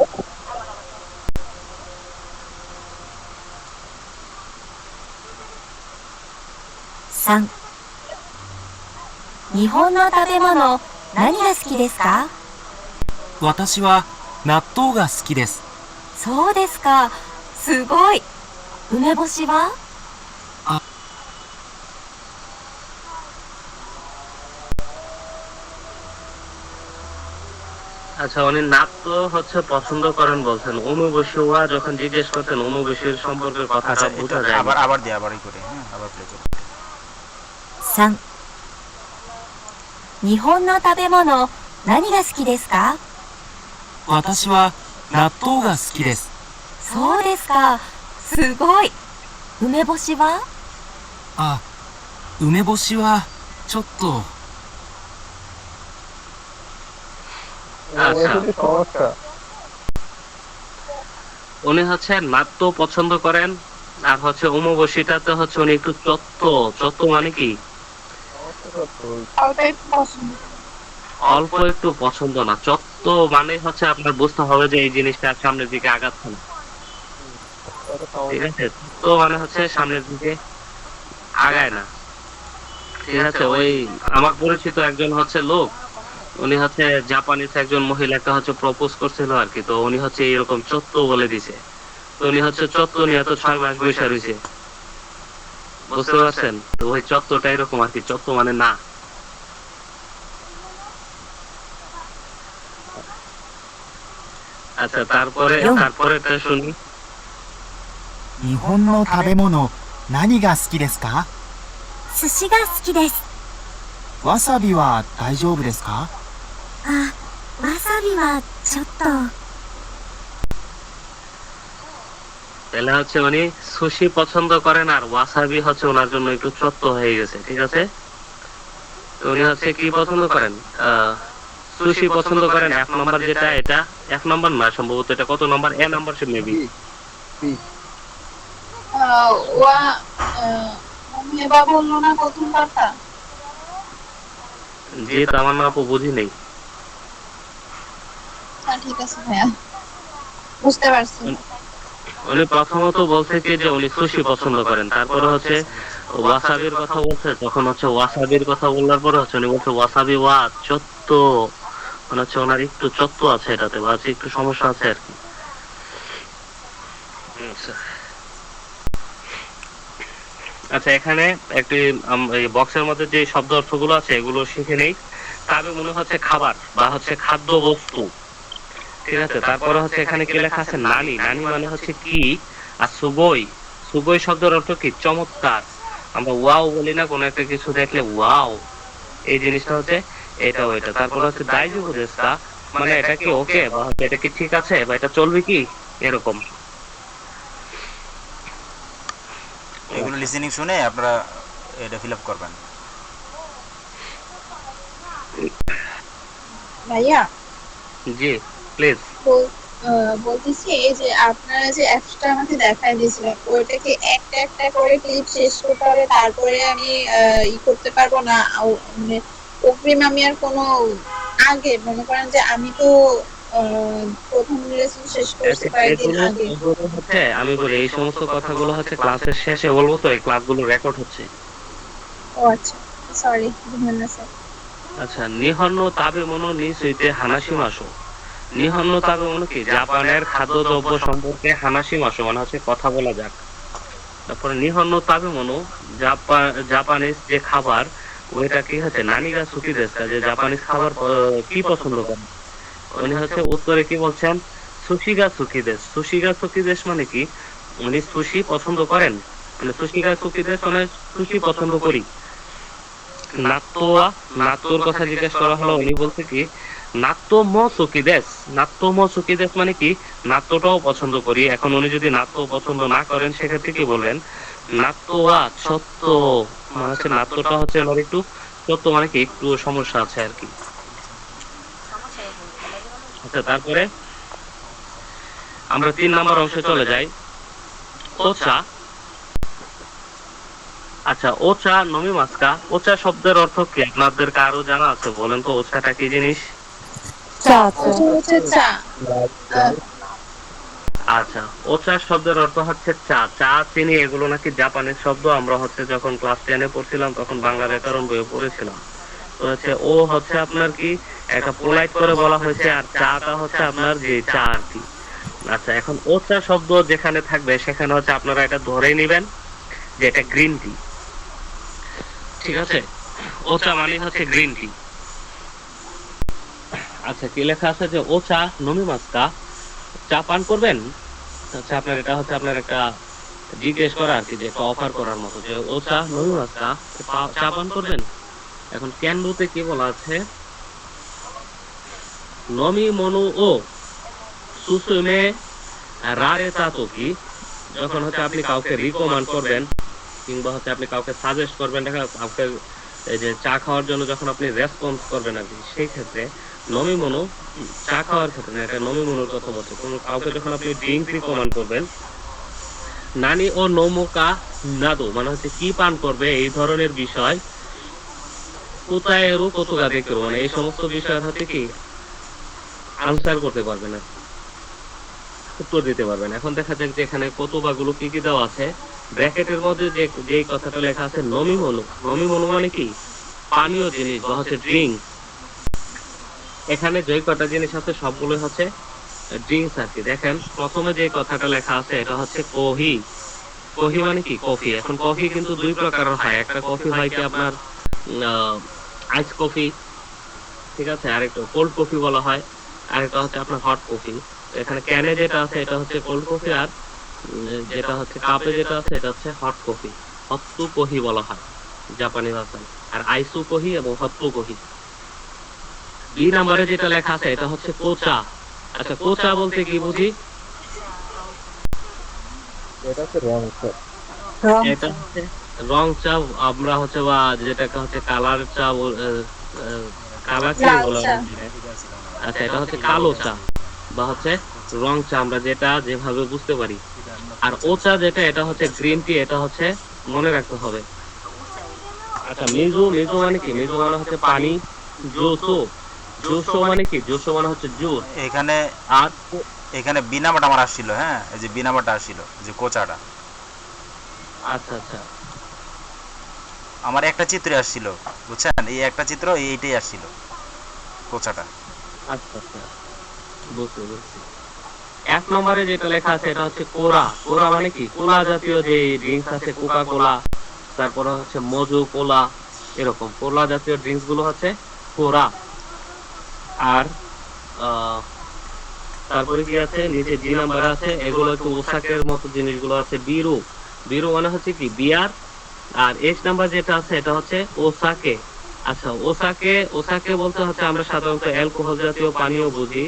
3、日本の食べ物何が好きですか？私は納豆が好きです。そうですか。すごい。梅干しは？ আচ্ছা, উনি নাত্য হচ্ছে পছন্দ করেন বলছেন। অনুবসুয়া যখন জিজ্ঞেস করতেন অনুবসুর সম্পর্কে আচ্ছা, কথাটা এটা বোঝা যায়। আবার দিয়ে আবারই করে, হ্যাঁ আবার প্লে করে। 3、日本の食べ物何が好きですか？私は納豆が好きです。そうですか。すごい。梅干しは？梅干しはちょっと。 আচ্ছা, সমস্যা। উনি হচ্ছে নাত্য পছন্দ করেন, আর হচ্ছে উমবসিটাতে হচ্ছে উনি একটু চত্ত মানে কি অল্প একটু পছন্দ। অল্প একটু পছন্দ না, চত্ব মানে হচ্ছে আপনার বুঝতে হবে যে এই জিনিসটা সামনের দিকে আগাচ্ছে না, ঠিক আছে? তো মানে হচ্ছে সামনের দিকে আগায় না, ঠিক আছে? ওই আমার পরিচিত একজন হচ্ছে লোক, উনি হচ্ছে জাপানিজ একজন মহিলাকে হচ্ছে প্রপোজ করছিল আর কি, তো উনি হচ্ছে এরকম চত্ব বলে দিছে, তো উনি হচ্ছে চত্ব নিয়ে তো 6 মাস বৈশা রয়েছে, বুঝতে পারছেন? তো ওই চত্বটা এরকম আর কি, চত্ব মানে না। আচ্ছা, তারপরে এটা শুনি। 日本の食べ物何が好きですか？寿司が好きです。わさびは大丈夫ですか？あ、わさびはちょっと。 তাহলে হচ্ছে উনি সুশি পছন্দ করেন, আর ওয়াসাবি হচ্ছে ওনার জন্য একটু চত্ব হয়ে গেছে, ঠিক আছে? তো উনি হচ্ছে কি পছন্দ করেন? সুশি পছন্দ করেন। 1 নম্বর যেটা, এটা 1 নম্বর না সম্ভবত, এটা কত নম্বর? এ নাম্বার সে মেবি। ওয়া মেবা বললো না প্রথম কথা? জি, তামান্না আপু বুঝি নেই। ঠিক আছে ভাইয়া, বুঝতে পারছি। উনি প্রথমত বলছে কি যে উনি সুশি পছন্দ করেন, তারপরে হচ্ছে ওয়াসাবির কথা বলছে, তখন হচ্ছে ওয়াসাবির কথা বলার পরে হচ্ছে উনি বলছে ওয়াসাবি ওয়া চত্ব, মানে হচ্ছে ওনার একটু চত্ব আছে এটাতে, বা একটু সমস্যা আছে আর কি। আচ্ছা, এখানে একটি এই বক্সের মধ্যে যে শব্দ অর্থগুলো আছে এগুলো শিখে নেই। তবে মনে হচ্ছে খাবার বা হচ্ছে খাদ্য বস্তু, ঠিক আছে। তারপরে হচ্ছে এখানে কি লেখা আছে, নানি। নানি মানে হচ্ছে কি, আর সুগই, সুগই শব্দের অর্থ কি, চমৎকার। আমরা ওয়াও বলি না কোনো একটা কিছু দেখলে, ওয়াও, এই জিনিসটা হচ্ছে এটা ওইটা। তারপরে হচ্ছে দাইজুবু দেশু কা, মানে এটা কি ওকে, বা হচ্ছে এটা কি ঠিক আছে, বা এটা চলবে কি, এরকম। এগুলো লিসেনিং শুনে আপনারা এটা ফিল আপ করবেন। ভাইয়া জি প্লিজ। বলতেছি এই যে আপনারা যে অ্যাপসটা আমাকে দেখাই দিয়েছিলেন, ওইটাকে একটা একটা করে ক্লিপ শেষ করতে হবে, তারপরে আমি করতে পারবো না? মানে অগ্রিম আমি আর কোনো আগে মনে করেন যে আমি তো প্রথম লেসন শেষ করছি কয়েকদিন এগুলো আগে। এগুলো হচ্ছে, আমি বলি এই সমস্ত কথাগুলো হচ্ছে ক্লাসের শেষে বলবো, তো এই ক্লাসগুলো রেকর্ড হচ্ছে। ও আচ্ছা, সরি, ধন্যবাদ স্যার। আচ্ছা, নিহন্ন তাবে মনো নিসইতে হানাসি মাসো। নিহন্ন তাবে মনো কি, জাপানের খাদ্যদ্রব্য সম্পর্কে হানাসি মাসো মানে হচ্ছে কথা বলা যাক। তারপরে নিহন্ন তাবে মনো, জাপানিজ যে খাবার, ওইটা কি হচ্ছে নানিগা সুকি দেশকা, যে জাপানিজ খাবার কি পছন্দ করেন। উনি হচ্ছে উত্তরে কি বলছেন, সুশিগা সুকি দেশ। সুশিগা সুকি দেশ মানে কি, উনি সুশি পছন্দ করেন, মানে সুশিগা সুকি দেশ মানে সুশি পছন্দ করি। নাত্তোয়া, নাত্তোর কথা জিজ্ঞেস করা হলো, উনি বলছে কি নাত্তো মো সুকি দেশ। নাত্তো মো সুকি দেশ মানে কি, নাত্তোটাও পছন্দ করি। এখন উনি যদি নাত্তো পছন্দ না করেন সেক্ষেত্রে কি বলবেন, নাত্তোয়া সত্য, মানে হচ্ছে নাত্তোটা হচ্ছে আমার একটু সত্য, মানে কি একটু সমস্যা আছে আর কি। আচ্ছা, তারপরে আমরা 3 নাম্বার অংশে চলে যাই, ওচা। আচ্ছা, ওচা নমি মাস্কা, ওচা শব্দের অর্থ কি আপনাদের কারো জানা আছে? বলেন তো ওচাটা কি জিনিস? চা ওটা হচ্ছে চা। আচ্ছা, ওচা শব্দের অর্থ হচ্ছে চা। চা, চিনি এগুলো নাকি জাপানের শব্দ। আমরা হচ্ছে যখন ক্লাস 10-এ পড়ছিলাম তখন বাংলা ব্যাকরণ বইয়ে পড়েছিলাম। তো হচ্ছে ও হচ্ছে আপনার কি একটা পোলাইট করে বলা হয়েছে, আর চাটা হচ্ছে আপনার যে চা আর কি। আচ্ছা, এখন ওচা শব্দ যেখানে থাকবে সেখানে হচ্ছে আপনারা এটা ধরেই নেবেন যে এটা গ্রিন টি, ঠিক আছে। ওচা মানে হচ্ছে গ্রিন টি। আচ্ছা, কি লেখা আছে যে ওচা নমি মাস্কা, চা পান করবেন। আচ্ছা, আপনার এটা হচ্ছে আপনার একটা জিজ্ঞেস করা আর কি, যে একটা অফার করার মতো, যে ওচা নমি মাস্কা, চা পান করবেন। এখন ক্যান্ডুতে কি বলা আছে, নমি মনো ও সুসুমে রারে তাতোকি, যখন হচ্ছে আপনি কাউকে রিকমেন্ড করবেন কিংবা হচ্ছে আপনি কাউকে সাজেস্ট করবেন, দেখা কাউকে এই যে চা খাওয়ার জন্য যখন আপনি রেসপন্স করবেন আর কি, সেই ক্ষেত্রে নমি মনো, চা খাওয়ার ক্ষেত্রে না, এটা নমি মনোর কথা বলছে। কোনো কাউকে যখন আপনি ড্রিঙ্ক রিকমেন্ড করবেন, নানি ও নোমোকা নাদো মানে হচ্ছে কি পান করবে, এই ধরনের বিষয়। কোথায় এরও কতটা দেখতে, মানে এই সমস্ত বিষয় হচ্ছে কি আনসার করতে পারবে না, উত্তর দিতে পারবেন। এখন দেখা যাক যে এখানে কতবাগুলো কি কি দেওয়া আছে। ব্র্যাকেটের মধ্যে যে কথাটা লেখা আছে নমি মনো, নমি মনো মানে কি পানীয় জিনিস বা হচ্ছে ড্রিঙ্ক। এখানে যে কটা জিনিস আছে সবগুলো হচ্ছে ড্রিঙ্কস আর কি। দেখেন প্রথমে যে কথাটা লেখা আছে এটা হচ্ছে কফি। কফি মানে কি কফি। এখন কফি কিন্তু দুই প্রকারের হয়, একটা কফি হয় কি আপনার আইস কফি, ঠিক আছে, আরেকটা কোল্ড কফি বলা হয়, আরেকটা হচ্ছে আপনার হট কফি। এখানে ক্যানে যেটা আছে এটা হচ্ছে কোল্ড কফি, আর যেটা হচ্ছে কাপে যেটা আছে এটা হচ্ছে হট কফি। হত্তু কহি বলা হয় জাপানি ভাষায়, আর আইসু কহি এবং হত্তু কহি। 2 নম্বরে যেটা লেখা আছে এটা হচ্ছে কোচা। আচ্ছা, কোচা বলতে কি বুঝি? এটা হচ্ছে রং স্যার। এটা হচ্ছে রং চা, আমরা হচ্ছে বা যেটাকে হচ্ছে কালার চা, কালার কি লাল বলা চা। হয়। আচ্ছা, এটা হচ্ছে কালো চা বা হচ্ছে রং চা, আমরা যেটা যেভাবে বুঝতে পারি। আর ও চা যেটা, এটা হচ্ছে গ্রিন টি, এটা হচ্ছে মনে রাখতে হবে। আচ্ছা, মিজু, মিজু মানে কি, মিজু মানে হচ্ছে পানি। জুসো, জুসো মানে কি, জুসো মানে হচ্ছে জুস। এখানে আর এখানে বি নাম্বারটা আমার আসছিল, হ্যাঁ, এই যে বি নাম্বারটা আসছিল, যে কোচাটা আচ্ছা আচ্ছা আমার একটা চিত্রে আসছিল, বুঝছেন, এই একটা চিত্র এইটাই আসছিল কোচাটা। আচ্ছা আচ্ছা, বুঝতে বুঝছি। 1 নম্বরে যেটা লেখা আছে এটা হচ্ছে কোরা। কোরা মানে কি, কোলা জাতীয় যে ড্রিঙ্কস আছে, কোকা কোলা, তারপরে হচ্ছে মজু, কোলা, এরকম কোলা জাতীয় ড্রিঙ্কস গুলো হচ্ছে কোরা। আর আহ, তারপরে কি আছে নিচে 2 নাম্বার আছে, এগুলো একটু ওসাকের মতো জিনিসগুলো আছে, বিরু। বিরু মানে হচ্ছে কি বিয়ার। আর H নাম্বার যেটা আছে এটা হচ্ছে ওসাকে। আচ্ছা, ওসাকে, ওসাকে বলতে হচ্ছে আমরা সাধারণত অ্যালকোহল জাতীয় পানীয় বুঝি।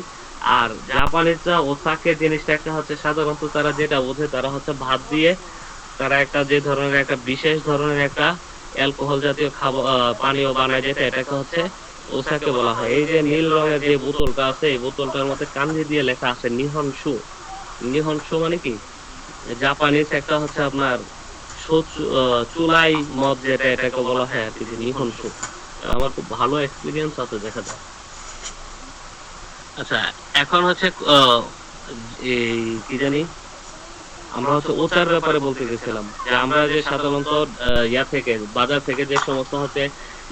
আর জাপানিজরা ওসাকে জিনিসটাকে হচ্ছে সাধারণত তারা যেটা বোঝে তারা হচ্ছে ভাত দিয়ে তারা একটা যে ধরনের একটা বিশেষ ধরনের একটা অ্যালকোহল জাতীয় খাবার পানীয় বানায়, যেটা এটাকে হচ্ছে ওসাকে বলা হয়। এই যে নীল রঙের যে বোতলটা আছে এই বোতলটার মধ্যে কাঞ্জি দিয়ে লেখা আছে নিহনসু। নিহনসু মানে কি জাপানিজ একটা হচ্ছে আপনার চুলাই মদ, যেটা এটাকে বলা হয় আর কি, যে নিহনসু। আমার খুব ভালো এক্সপিরিয়েন্স আছে দেখা যায়। আচ্ছা, এখন হচ্ছে এই কি জানি আমরা হচ্ছে ওচার ব্যাপারে বলতে গেছিলাম, যে আমরা যে সাধারণত ইয়া থেকে বাজার থেকে যে সমস্ত হচ্ছে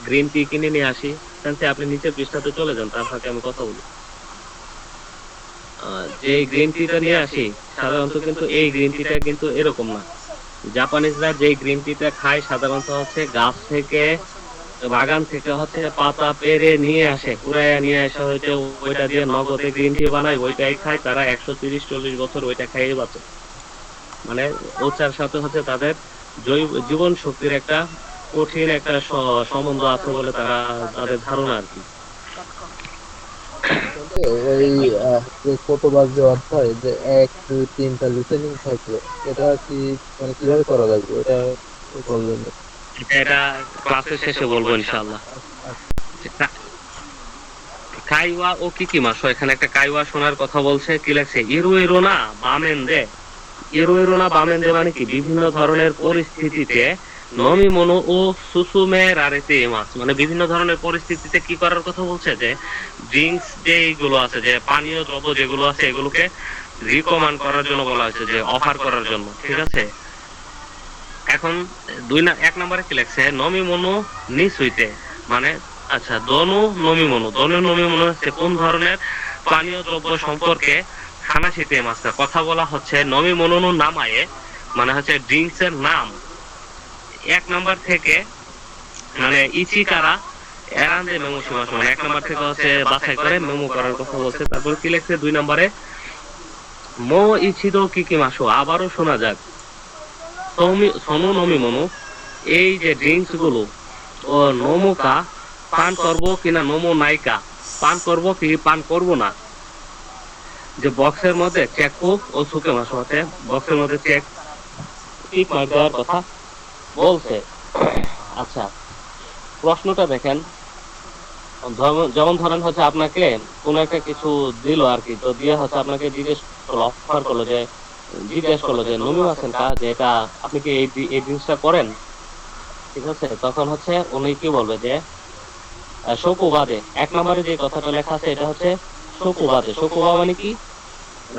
গ্রিন টি কিনে নিয়ে আসি, তাহলে আপনি নিচের পৃষ্ঠাতে চলে যান, তার সাথে আমি কথা বলি। যে গ্রিন টিটা নিয়ে আসি সাধারণত কিন্তু এই গ্রিন টিটা কিন্তু এরকম না। জাপানিজরা যে গ্রিন টিটা খায় সাধারণত হচ্ছে গাছ থেকে, বাগান থেকে হচ্ছে পাতা পেরে নিয়ে আসে, কুড়াইয়া নিয়ে আসা হয়েছে, ওইটা দিয়ে নগদে গ্রিন টি বানায়, ওইটাই খায় তারা। 130-40 বছর ওইটা খাইয়ে বাঁচে। মানে ওচার সাথে হচ্ছে তাদের জীবন শক্তির একটা কঠিন একটা সম্বন্ধ আছে বলে তারা তাদের ধারণা আর কি। এই যে কতবার যে অর্থ হয় যে 1 2 3টা লিসেনিং থাকবে, এটা কি মানে কিভাবে করা লাগবে এটা বলবেন? এটা ক্লাসের শেষে বলবো ইনশাআল্লাহ। কাইওয়া ও কিকিমাসো, এখানে একটা কাইওয়া শোনার কথা বলছে, কি লাগছে ইরো ইরো না বামেন দে। ইরো ইরো না বামেন দে মানে কি বিভিন্ন ধরনের পরিস্থিতিতে নমি মনো ও সুসুমে রারেতে মাছ, মানে বিভিন্ন ধরনের পরিস্থিতিতে কি করার কথা বলছে, যে ড্রিঙ্কস যেগুলো আছে, যে পানীয় দ্রব্য যেগুলো আছে এগুলোকে রিকমেন্ড করার জন্য বলা হয়েছে, যে অফার করার জন্য, ঠিক আছে। এখন 1 নম্বরে কি লেখছে নমি মনো নিস হইতে, মানে আচ্ছা দনু নমি মনো, দনু নমি মনো হচ্ছে কোন ধরনের পানীয় দ্রব্য সম্পর্কে খানাশিতে মাস্টার কথা বলা হচ্ছে। নমি মনো নামায়ে মানে হচ্ছে ড্রিঙ্কস এর নাম। 1 নাম্বার থেকে মানে ইচিকারা এরান্দে মেমো সীমা, মানে 1 নাম্বার থেকে হচ্ছে বাছাই করে মেমো করার কথা বলছে। তারপর কি লেখছে 2 নম্বরে মো ইচিদো কিকিমাসো, আবারও শোনা যাক। সোনু নমি মনো, এই যে ড্রিঙ্কস গুলো ও নোমোকা পান করবো কিনা, নোমো নাইকা পান করবো কি পান করবো না। যে বক্সের মধ্যে চেক ও সুকে মাসো আছে, বক্সের মধ্যে চেক টিক মার্ক দেওয়ার কথা বলছে। আচ্ছা, প্রশ্নটা দেখেন, যেমন ধরেন হচ্ছে আপনাকে কোন একটা কিছু দিল আর কি, তো দিয়ে হচ্ছে আপনাকে জিজ্ঞেস করলো যে নমিও আছেন কা, যে এটা আপনি কি এই জিনিসটা করেন, ঠিক আছে। তখন হচ্ছে উনি কি বলবে যে শকুবাদে। 1 নম্বরে যে কথাটা লেখা আছে এটা হচ্ছে শকুবাদে। শকুবা মানে কি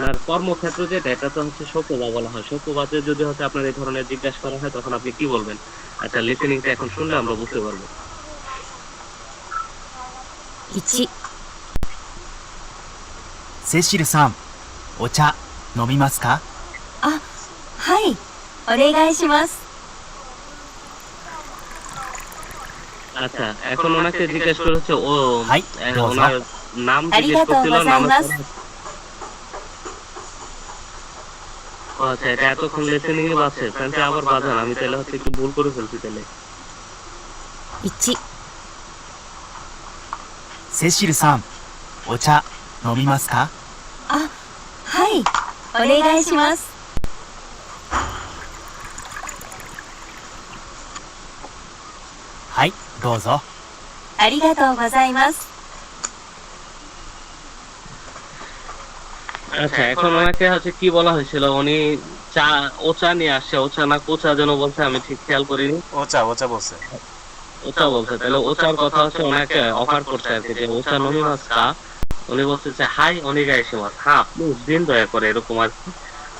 আর কর্মক্ষেত্র যেটা, এটা তো হচ্ছে শকুবা বলা হয়। শকুবাদে যদি হচ্ছে আপনার এই ধরনের জিজ্ঞাসা করা হয় তখন আপনি কি বলবেন? আচ্ছা, লিসেনিংটা এখন শুনলে আমরা বুঝতে পারবো। 1、セシルさん、お茶飲みますか？あ、はい、お願いします。 আচ্ছা, এখন ওনাকে জিজ্ঞেস করে হচ্ছে ও হাই, ওনার নাম জিজ্ঞেস করছিল, আচ্ছা এটা এতক্ষণ লিসেনিং এ বাজছে, তাহলে আবার বাজান, আমি তাহলে হচ্ছে একটু ভুল করে ফেলছি তাহলে। 1、セシルさん、お茶飲みますか？あ、はい、お願いします。はい、どうぞ。ありがとうございます。 আচ্ছা, এখন ওনাকে হচ্ছে কি বলা হয়েছিল, উনি ওচা নিয়ে আসছে, ওচা না কোচা যেন বলছে, আমি ঠিক খেয়াল করিনি। ওচা ওচা বলছে। ওচা বলছে, তাহলে ওচার কথা হচ্ছে ওনাকে অফার করছে আর কি, যে ওচা নমিমাস কা। উনি বলছে যে হাই অনিগাইশিমাস, হ্যাঁ প্লিজ দিন দয়া করে, এরকম আর কি।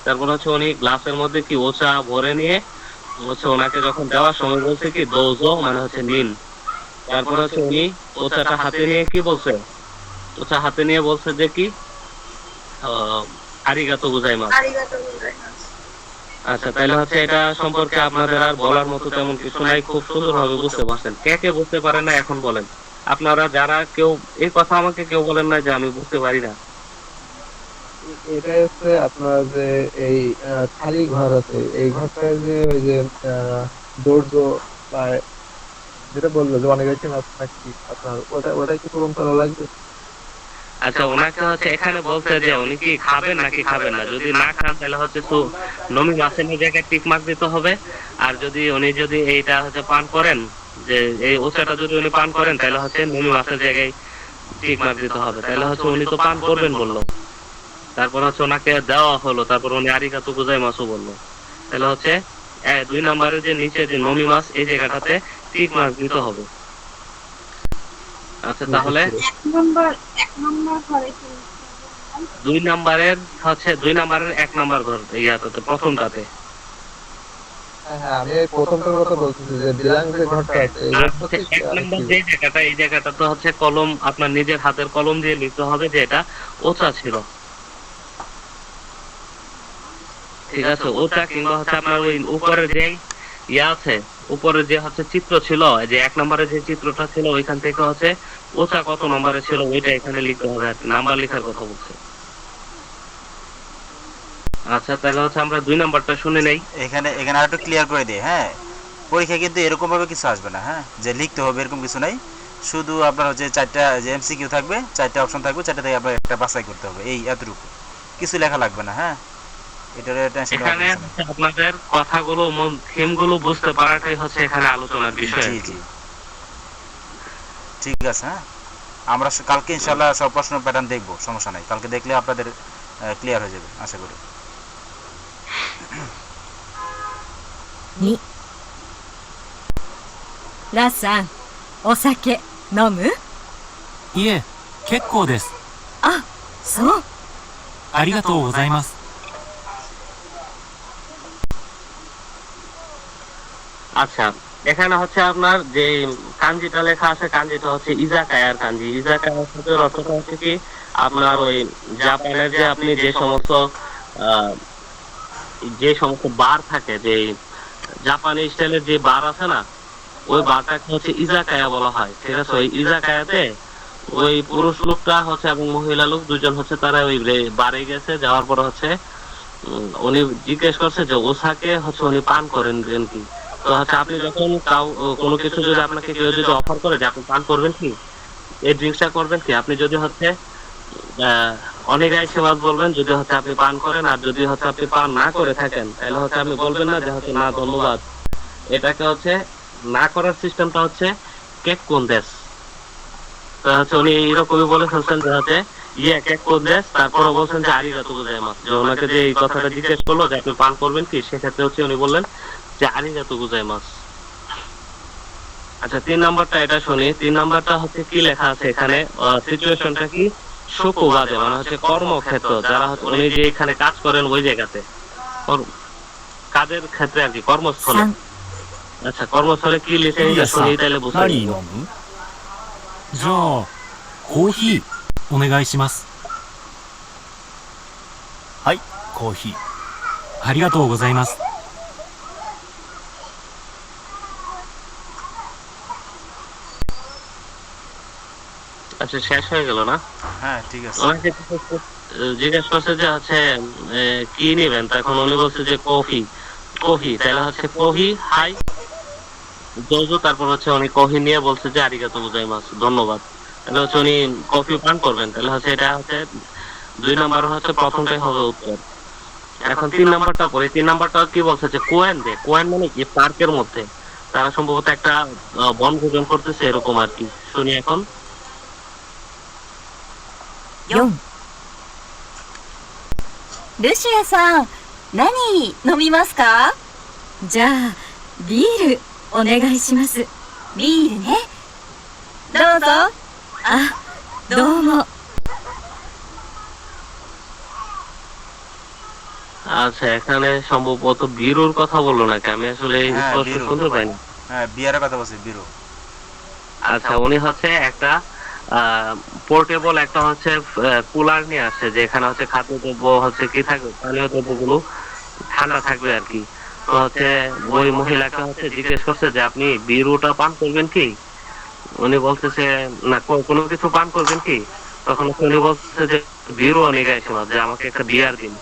তারপর হচ্ছে উনি গ্লাসের মধ্যে কি ওচা ভরে নিয়ে হচ্ছে ওনাকে যখন দেওয়ার সময় বলছে কি দোজো, মানে হচ্ছে নিন। তারপর হচ্ছে উনি ওচাটা হাতে নিয়ে কি বলছে, ওচা হাতে নিয়ে বলছে যে কি আরিগাতো গোজাইমাস। আরিগাতো গোজাইমাস। আচ্ছা, তাহলে হচ্ছে এটা সম্পর্কে আপনাদের আর বলার মতো তেমন কিছু নাই, খুব সুন্দরভাবে বুঝতে পারছেন। কে কে বুঝতে পারেন না এখন বলেন। আপনারা যারা কেউ এই কথা আমাকে কেউ বলেন না যে আমি বুঝতে পারি না। এটা হচ্ছে আপনার যে এই খালি ঘর আছে, এই ঘরটায় যে ওই যে দৌড় বা যেটা বললো যে অনেক আছে নাকি আপনার, ওটা কি পূরণ করা লাগবে? আচ্ছা, ওনাকে হচ্ছে এখানে বলছে যে উনি কি খাবেন নাকি খাবেন না। যদি না খান তাহলে হচ্ছে তো নমি মাসের জায়গায় টিক মার্ক দিতে হবে। আর যদি উনি যদি এইটা হচ্ছে পান করেন, যে এই ওচাটা যদি উনি পান করেন তাহলে হচ্ছে নমি মাসের জায়গায় টিক মার্ক দিতে হবে। তাহলে হচ্ছে উনি তো পান করবেন বললো, তারপর হচ্ছে ওনাকে দেওয়া হলো, তারপর উনি আরিগাতো গোজাইমাসু বললো। তাহলে হচ্ছে 2 নম্বরের যে নিচে যে নমি মাস এই জায়গাটাতে টিক মার্ক দিতে হবে। আচ্ছা, তাহলে 1 নম্বর ঘরে কি 2 নম্বরের হচ্ছে 2 নম্বরের 1 নম্বর ঘর ইয়াতে প্রথমটাতে। হ্যাঁ হ্যাঁ, আমি এই প্রথমটার কথা বলতেছি যে বিলাং যে ঘরটা আছে এই আর ঘরটাতে হচ্ছে 1 নম্বর যে জায়গাটা, এই জায়গাটা তো হচ্ছে কলম, আপনার নিজের হাতের কলম দিয়ে লিখতে হবে যে এটা ওচা ছিল। ঠিক আছে, ওটা কিংবা হচ্ছে আপনার ওই উপরে যে ইয়া আছে, উপরে যে হচ্ছে চিত্র ছিল, যে 1 নম্বরে যে চিত্রটা ছিল ওইখান থেকে হচ্ছে ওচা কত নম্বরে ছিল ওইটা এখানে লিখতে হবে আর কি, নাম্বার লেখার কথা বলছে। আচ্ছা, তাহলে হচ্ছে আমরা 2 নাম্বারটা শুনে নেই। এখানে এখানে আরেকটু ক্লিয়ার করে দিই, হ্যাঁ। পরীক্ষা কিন্তু এরকম ভাবে কিছু আসবে না, হ্যাঁ, যে লিখতে হবে এরকম কিছু নাই। শুধু আপনার হচ্ছে 4টা যে এমসিকিউ থাকবে, 4টা অপশন থাকবে, 4টা থেকে আপনার একটা বাছাই করতে হবে, এই এতটুকু, কিছু লেখা লাগবে না, হ্যাঁ। এটার টেনশন এখানে হচ্ছে আপনাদের কথাগুলো থিমগুলো বুঝতে পারাটাই হচ্ছে এখানে আলোচনার বিষয়। জি জি, ঠিক আছে, হ্যাঁ। আমরা কালকে ইনশাআল্লাহ সব প্রশ্ন প্যাটার্ন দেখব, সমস্যা নাই, কালকে দেখলে আপনাদের ক্লিয়ার হয়ে যাবে আশা করি। 2ラさんお酒飲む？いえ、結構です。あ、そう。ありがとうございます。 আচ্ছা, এখানে হচ্ছে আপনার যে কাঞ্জিটা লেখা আছে, কাঞ্জিটা হচ্ছে ইজাকায়ার কাঞ্জি। ইজাকায়ার শব্দের অর্থটা হচ্ছে কি আপনার ওই জাপানের যে আপনি যে সমস্ত বার থাকে, যে জাপানি স্টাইলের যে বার আছে না, ওই বারটাকে হচ্ছে ইজাকায়া বলা হয়। ঠিক আছে, ওই ইজাকায়াতে ওই পুরুষ লোকটা হচ্ছে এবং মহিলা লোক দুজন হচ্ছে তারা ওই বারে গেছে, যাওয়ার পর হচ্ছে উনি জিজ্ঞেস করছে যে ওসাকে হচ্ছে উনি পান করেন কি। তো হচ্ছে আপনি যখন কোনো কিছু যদি আপনাকে কেউ যদি অফার করে যে আপনি পান করবেন কি, এই ড্রিঙ্কসটা করবেন কি, আপনি যদি হচ্ছে অনেকাই সেবাদ বলবেন যদি হচ্ছে আপনি পান করেন। আর যদি হচ্ছে আপনি পান না করে থাকেন তাহলে হচ্ছে আপনি বলবেন না যে হচ্ছে না ধন্যবাদ। এটাকে হচ্ছে না করার সিস্টেমটা হচ্ছে কেক কোন দেশ। তো হচ্ছে উনি এইরকমই বলে ফেলছেন যে হচ্ছে কেক কোন দেশ, তারপরে বলছেন যে আরিগাতো গোজাইমাসু। যে ওনাকে যে এই কথাটা জিজ্ঞেস করলো যে আপনি পান করবেন কি, সেক্ষেত্রে হচ্ছে উনি বললেন যে আরিগাতো গোজাইমাসু। আচ্ছা, 3 নাম্বারটা এটা শুনি। 3 নাম্বারটা হচ্ছে কি লেখা আছে এখানে, সিচুয়েশনটা কি সুকুবাদে, মানে হচ্ছে কর্মক্ষেত্র, যারা হচ্ছে উনি যে এখানে কাজ করেন ওই জায়গাতে, কাজের ক্ষেত্রে আর কি, কর্মস্থলে। 3 আচ্ছা, কর্মস্থলে কি লিখে শুনি তাহলে বুঝতে পারবো। 何飲む？じゃあ、コーヒーお願いします。はい、コーヒー。ありがとうございます。 আচ্ছা, শেষ হয়ে গেল না? হ্যাঁ, ঠিক আছে। ওনাকে জিজ্ঞেস করছে যে হচ্ছে কি নেবেন, তখন উনি বলছে যে কফি। তাহলে হচ্ছে কফি হাই জোজো, তারপর হচ্ছে উনি কফি নিয়ে বলছে যে আরিগাতো গোজাইমাসু, ধন্যবাদ। তাহলে হচ্ছে উনি কফি পান করবেন। তাহলে হচ্ছে এটা হচ্ছে 2 নাম্বার হচ্ছে প্রথমটাই হবে উত্তর। এখন 3 নাম্বারটা পড়ি। 3 নাম্বারটা কি বলছে যে কোয়েন মানে কি পার্কের মধ্যে তারা সম্ভবত একটা বনভোজন করতেছে এরকম আর কি। শুনি এখন। 4ルシアさん何飲みますか？じゃあビールお願いします。ビールね。どうぞ。あ、どうも。 আচ্ছা, এখানে সম্ভবত বিরুর কথা বললো নাকি, আমি আসলে হ্যাঁ, স্পষ্ট বিরু। শুনতে পাইনি। হ্যাঁ, বিয়ারের কথা বলছি, বিরু। আচ্ছা, উনি হচ্ছে একটা পোর্টেবল একটা হচ্ছে কুলার নিয়ে আসছে, যেখানে হচ্ছে খাদ্যদ্রব্য হচ্ছে কি থাকে, পানীয় দ্রব্যগুলো ঠান্ডা থাকবে আর কি। তো হচ্ছে ওই মহিলাকে হচ্ছে জিজ্ঞেস করছে যে আপনি বিরুটা পান করবেন কি? উনি বলতেছে না কোনো কিছু পান করবেন কি? তখন হচ্ছে উনি বলতেছে যে বিরু অনেক আইসিমাস, যে আমাকে একটা বিয়ার দিন।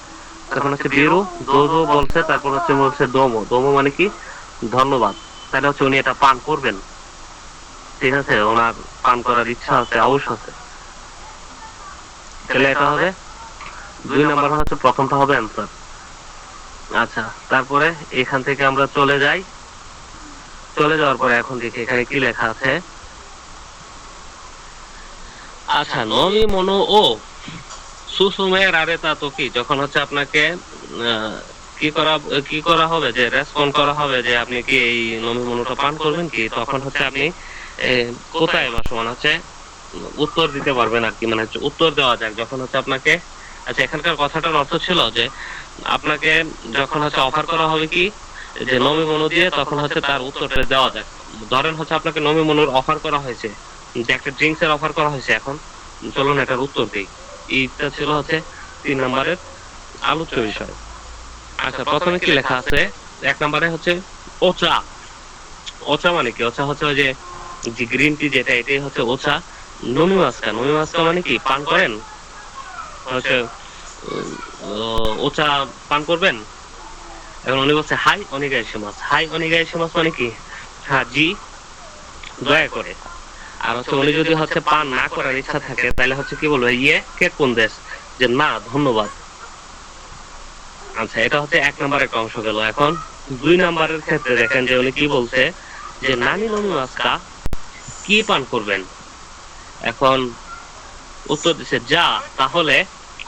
তখন হচ্ছে বিরু দো বলছে, তারপর হচ্ছে বলছে দোমো মানে কি ধন্যবাদ। তাহলে হচ্ছে উনি এটা পান করবেন, ঠিক আছে, ওনার পান করার ইচ্ছা আছে, আউশ আছে, তাহলে এটা হবে 2 নাম্বার হচ্ছে, প্রথমটা হবে অ্যান্সার। আচ্ছা, তারপরে এখান থেকে আমরা চলে যাই। চলে যাওয়ার পরে এখন দেখি এখানে কি লেখা আছে। আচ্ছা, নমি মনো ও সুসুমে রারেতা তো কি, যখন হচ্ছে আপনাকে কি করা হবে, যে রেসপন্ড করা হবে যে আপনি কি এই নমি মনোটা পান করবেন কি, তখন হচ্ছে আপনি কোথায় বা সমান হচ্ছে উত্তর দিতে পারবেন আর কি, মানে হচ্ছে উত্তর দেওয়া যাক যখন হচ্ছে আপনাকে। আচ্ছা, এখানকার কথাটার অর্থ ছিল যে আপনাকে যখন হচ্ছে অফার করা হবে কি যে নমি মনো দিয়ে, তখন হচ্ছে তার উত্তরটা দেওয়া যাক। ধরেন হচ্ছে আপনাকে নমি মনোর অফার করা হয়েছে, যে একটা ড্রিঙ্কস এর অফার করা হয়েছে, এখন চলুন এটার উত্তর দিই। এইটা ছিল হচ্ছে 3 নম্বরের আলোচ্য বিষয়। আচ্ছা, প্রথমে কি লেখা আছে? 1 নম্বরে হচ্ছে ওচা। ওচা মানে কি? ওচা হচ্ছে ওই যে গ্রিন টি, যেটা এটাই হচ্ছে ওচা। নমিমাস্কা মানে কি পান করেন, হচ্ছে ওচা পান করবেন। এখন উনি বলছে হাই অনিগাইশিমাস। হাই অনিগাইশিমাস মানে কি? হ্যাঁ জি, দয়া করে। আর হচ্ছে উনি যদি হচ্ছে পান না করার ইচ্ছা থাকে তাহলে হচ্ছে কি বলবো, ইয়ে কে কোন দেশ, যে না ধন্যবাদ। আচ্ছা, এটা হচ্ছে 1 নম্বরের একটা অংশ গেল। এখন 2 নম্বরের ক্ষেত্রে দেখেন যে উনি কি বলছে, যে নানি নমিমাস্কা, কি পান করবেন। এখন উত্তর দিচ্ছে যা, তাহলে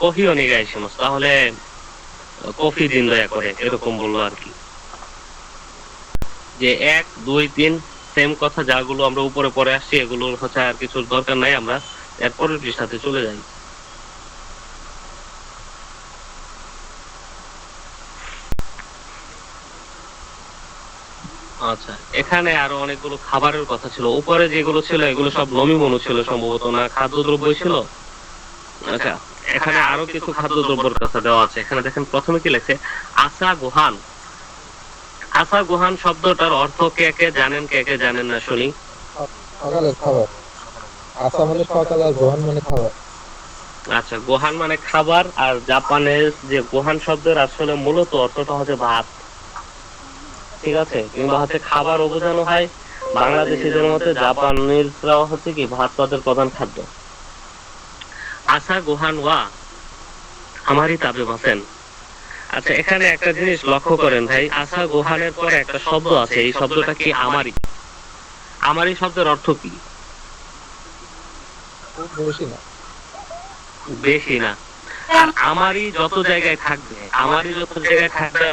কফি অনিগাইশিমাস, তাহলে কফি দিন দয়া করে, এরকম বললো আর কি। যে 1 2 3 সেম কথা, যাগুলো আমরা উপরে পরে আসছি এগুলো হচ্ছে আর কিছু দরকার নাই, আমরা এরপরের পৃষ্ঠাতে চলে যাই। আচ্ছা, এখানে আরো অনেকগুলো খাবারের কথা ছিল। উপরে যেগুলো ছিল এগুলো সব নমি মনো ছিল সম্ভবত, না খাদ্যদ্রব্য ছিল। আচ্ছা, এখানে আরো কিছু খাদ্যদ্রব্যের কথা দেওয়া আছে। এখানে দেখেন প্রথমে কি লেখছে, আসা গোহান। আসা গোহান শব্দটার অর্থ কে কে জানেন না শুনি। সকালের খাবার। আসা মানে সকাল, আর গোহান মানে খাবার। আচ্ছা, গোহান মানে খাবার, আর জাপানের যে গোহান শব্দের আসলে মূলত অর্থটা হচ্ছে ভাত, ঠিক আছে, কিংবা হচ্ছে খাবার বোঝানো হয়। বাংলাদেশিদের মধ্যে জাপানিজরাও হচ্ছে কি ভাত তাদের প্রধান খাদ্য। আসা গোহান ওয়া আমারই তাবে বাসেন। আচ্ছা, এখানে একটা জিনিস লক্ষ্য করেন ভাই, আসা গোহানের পরে একটা শব্দ আছে, এই শব্দটা কি আমারই। আমারই শব্দের অর্থ কি? খুব বেশি না, বেশি না। আর আমারই যত জায়গায় থাকবে,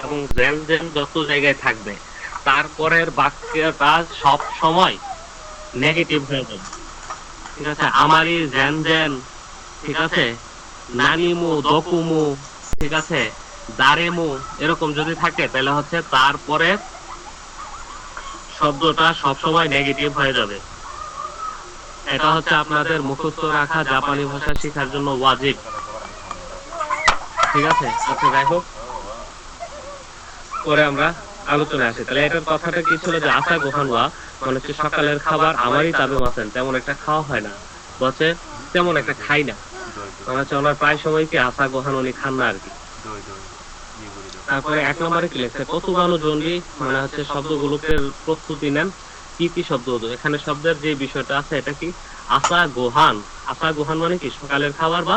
এবং জেন যত জায়গায় থাকবে, তারপরের বাক্যটা সব সময় নেগেটিভ হয়ে যাবে, ঠিক আছে। আমারই জেন, ঠিক আছে, নানিমু দকুমু, ঠিক আছে, দারেমু, এরকম যদি থাকে তাহলে হচ্ছে তারপরে শব্দটা সব সময় নেগেটিভ হয়ে যাবে। এটা হচ্ছে আপনাদের মুখস্থ রাখা, জাপানি ভাষা শেখার জন্য ওয়াজিব, ঠিক আছে। আচ্ছা, যাই হোক, পরে আমরা আলোচনায় আসি। তাহলে এটার কথাটা কি ছিল, যে আসা গোহানওয়া মানে হচ্ছে সকালের খাবার আমারই তাবে মাসেন, তেমন একটা খাওয়া হয় না, বলছে তেমন একটা খাই না, মানে হচ্ছে ওনার প্রায় সময় কি আসা গোহান উনি খান না আর কি। তারপরে 1 নম্বরে কি লেখছে, কতুবানু জন্ডি মানে হচ্ছে শব্দগুলোকে প্রস্তুতি নেন। কি কি শব্দ? এখানে শব্দের যে বিষয়টা আছে এটা কি, আসা গোহান। আসা গোহান মানে কি সকালের খাবার বা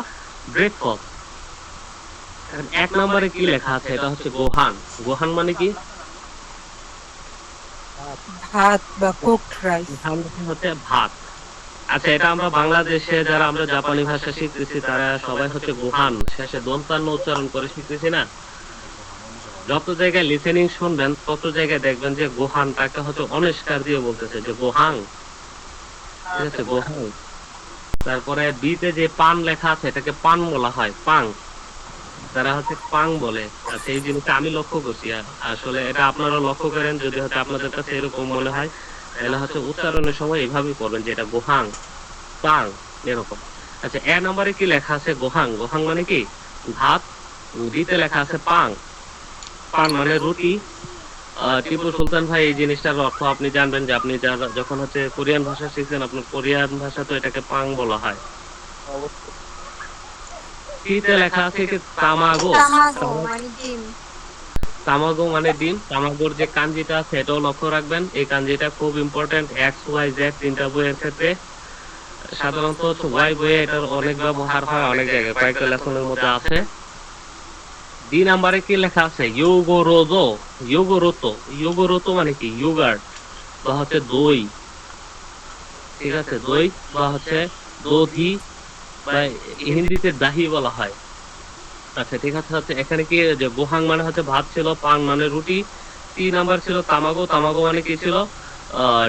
ব্রেকফাস্ট। 1 নম্বরে কি লেখা আছে, এটা হচ্ছে গোহান। গোহান মানে কি? ভাত বা কুকড রাইস। গোহান হচ্ছে ভাত। আচ্ছা, এটা আমরা বাংলাদেশে যারা আমরা জাপানি ভাষা শিখতেছি তারা সবাই হচ্ছে গোহান শেষে দন্তান্ন উচ্চারণ করে শিখতেছি না। যত জায়গায় লিসেনিং শুনবেন তত জায়গায় দেখবেন যে গোহানটাকে হচ্ছে অনিষ্কার দিয়ে বলতেছে, যে গোহাং, ঠিক আছে, গোহাং। তারপরে বিতে যে পান লেখা আছে এটাকে পান বলা হয়, পাং, তারা হচ্ছে পাং বলে। আচ্ছা, এই জিনিসটা আমি লক্ষ্য করছি, আসলে এটা আপনারা লক্ষ্য করেন, যদি হচ্ছে আপনাদের কাছে এরকম মনে হয় তাহলে হচ্ছে উচ্চারণের সময় এইভাবেই করবেন, যে এটা গোহাং, পাং, এরকম। আচ্ছা, 1 নম্বরে কি লেখা আছে, গোহাং। গোহাং মানে কি ভাত। বিতে লেখা আছে পাং, পান মানে রুটি। টিপু সুলতান ভাই এই জিনিসটার অর্থ আপনি জানবেন যে আপনি যখন হচ্ছে কোরিয়ান ভাষা শিখছেন, আপনার কোরিয়ান ভাষা তো এটাকে পাং বলা হয়। অবশ্যই। টিতে লেখা আছে কি তামাগো। তামাগো মানে ডিম। তামাগোর যে কাঞ্জিটা আছে এটাও লক্ষ্য রাখবেন, এই কাঞ্জিটা খুব ইম্পর্টেন্ট এক্স ওয়াই জেড তিনটা বইয়ের ক্ষেত্রে। সাধারণত ওয়াই বইয়ে এটার অনেক ব্যবহার হয় অনেক জায়গায়, কয়েকটা লেসনের মধ্যে আছে। 2 নাম্বারে কি লেখা আছে? ইয়োগোরোজো। ইয়োগোরোতো। ইয়োগোরোতো মানে কি? ইয়োগার্ট বা হচ্ছে দই। ঠিক আছে, দই বা হচ্ছে দধি বা হিন্দিতে দাহি বলা হয়। আচ্ছা ঠিক আছে, হচ্ছে এখানে কি যে গোহাং মানে হচ্ছে ভাত ছিল, পান মানে রুটি। 3 নাম্বার ছিল তামাগো। তামাগো মানে কি ছিল?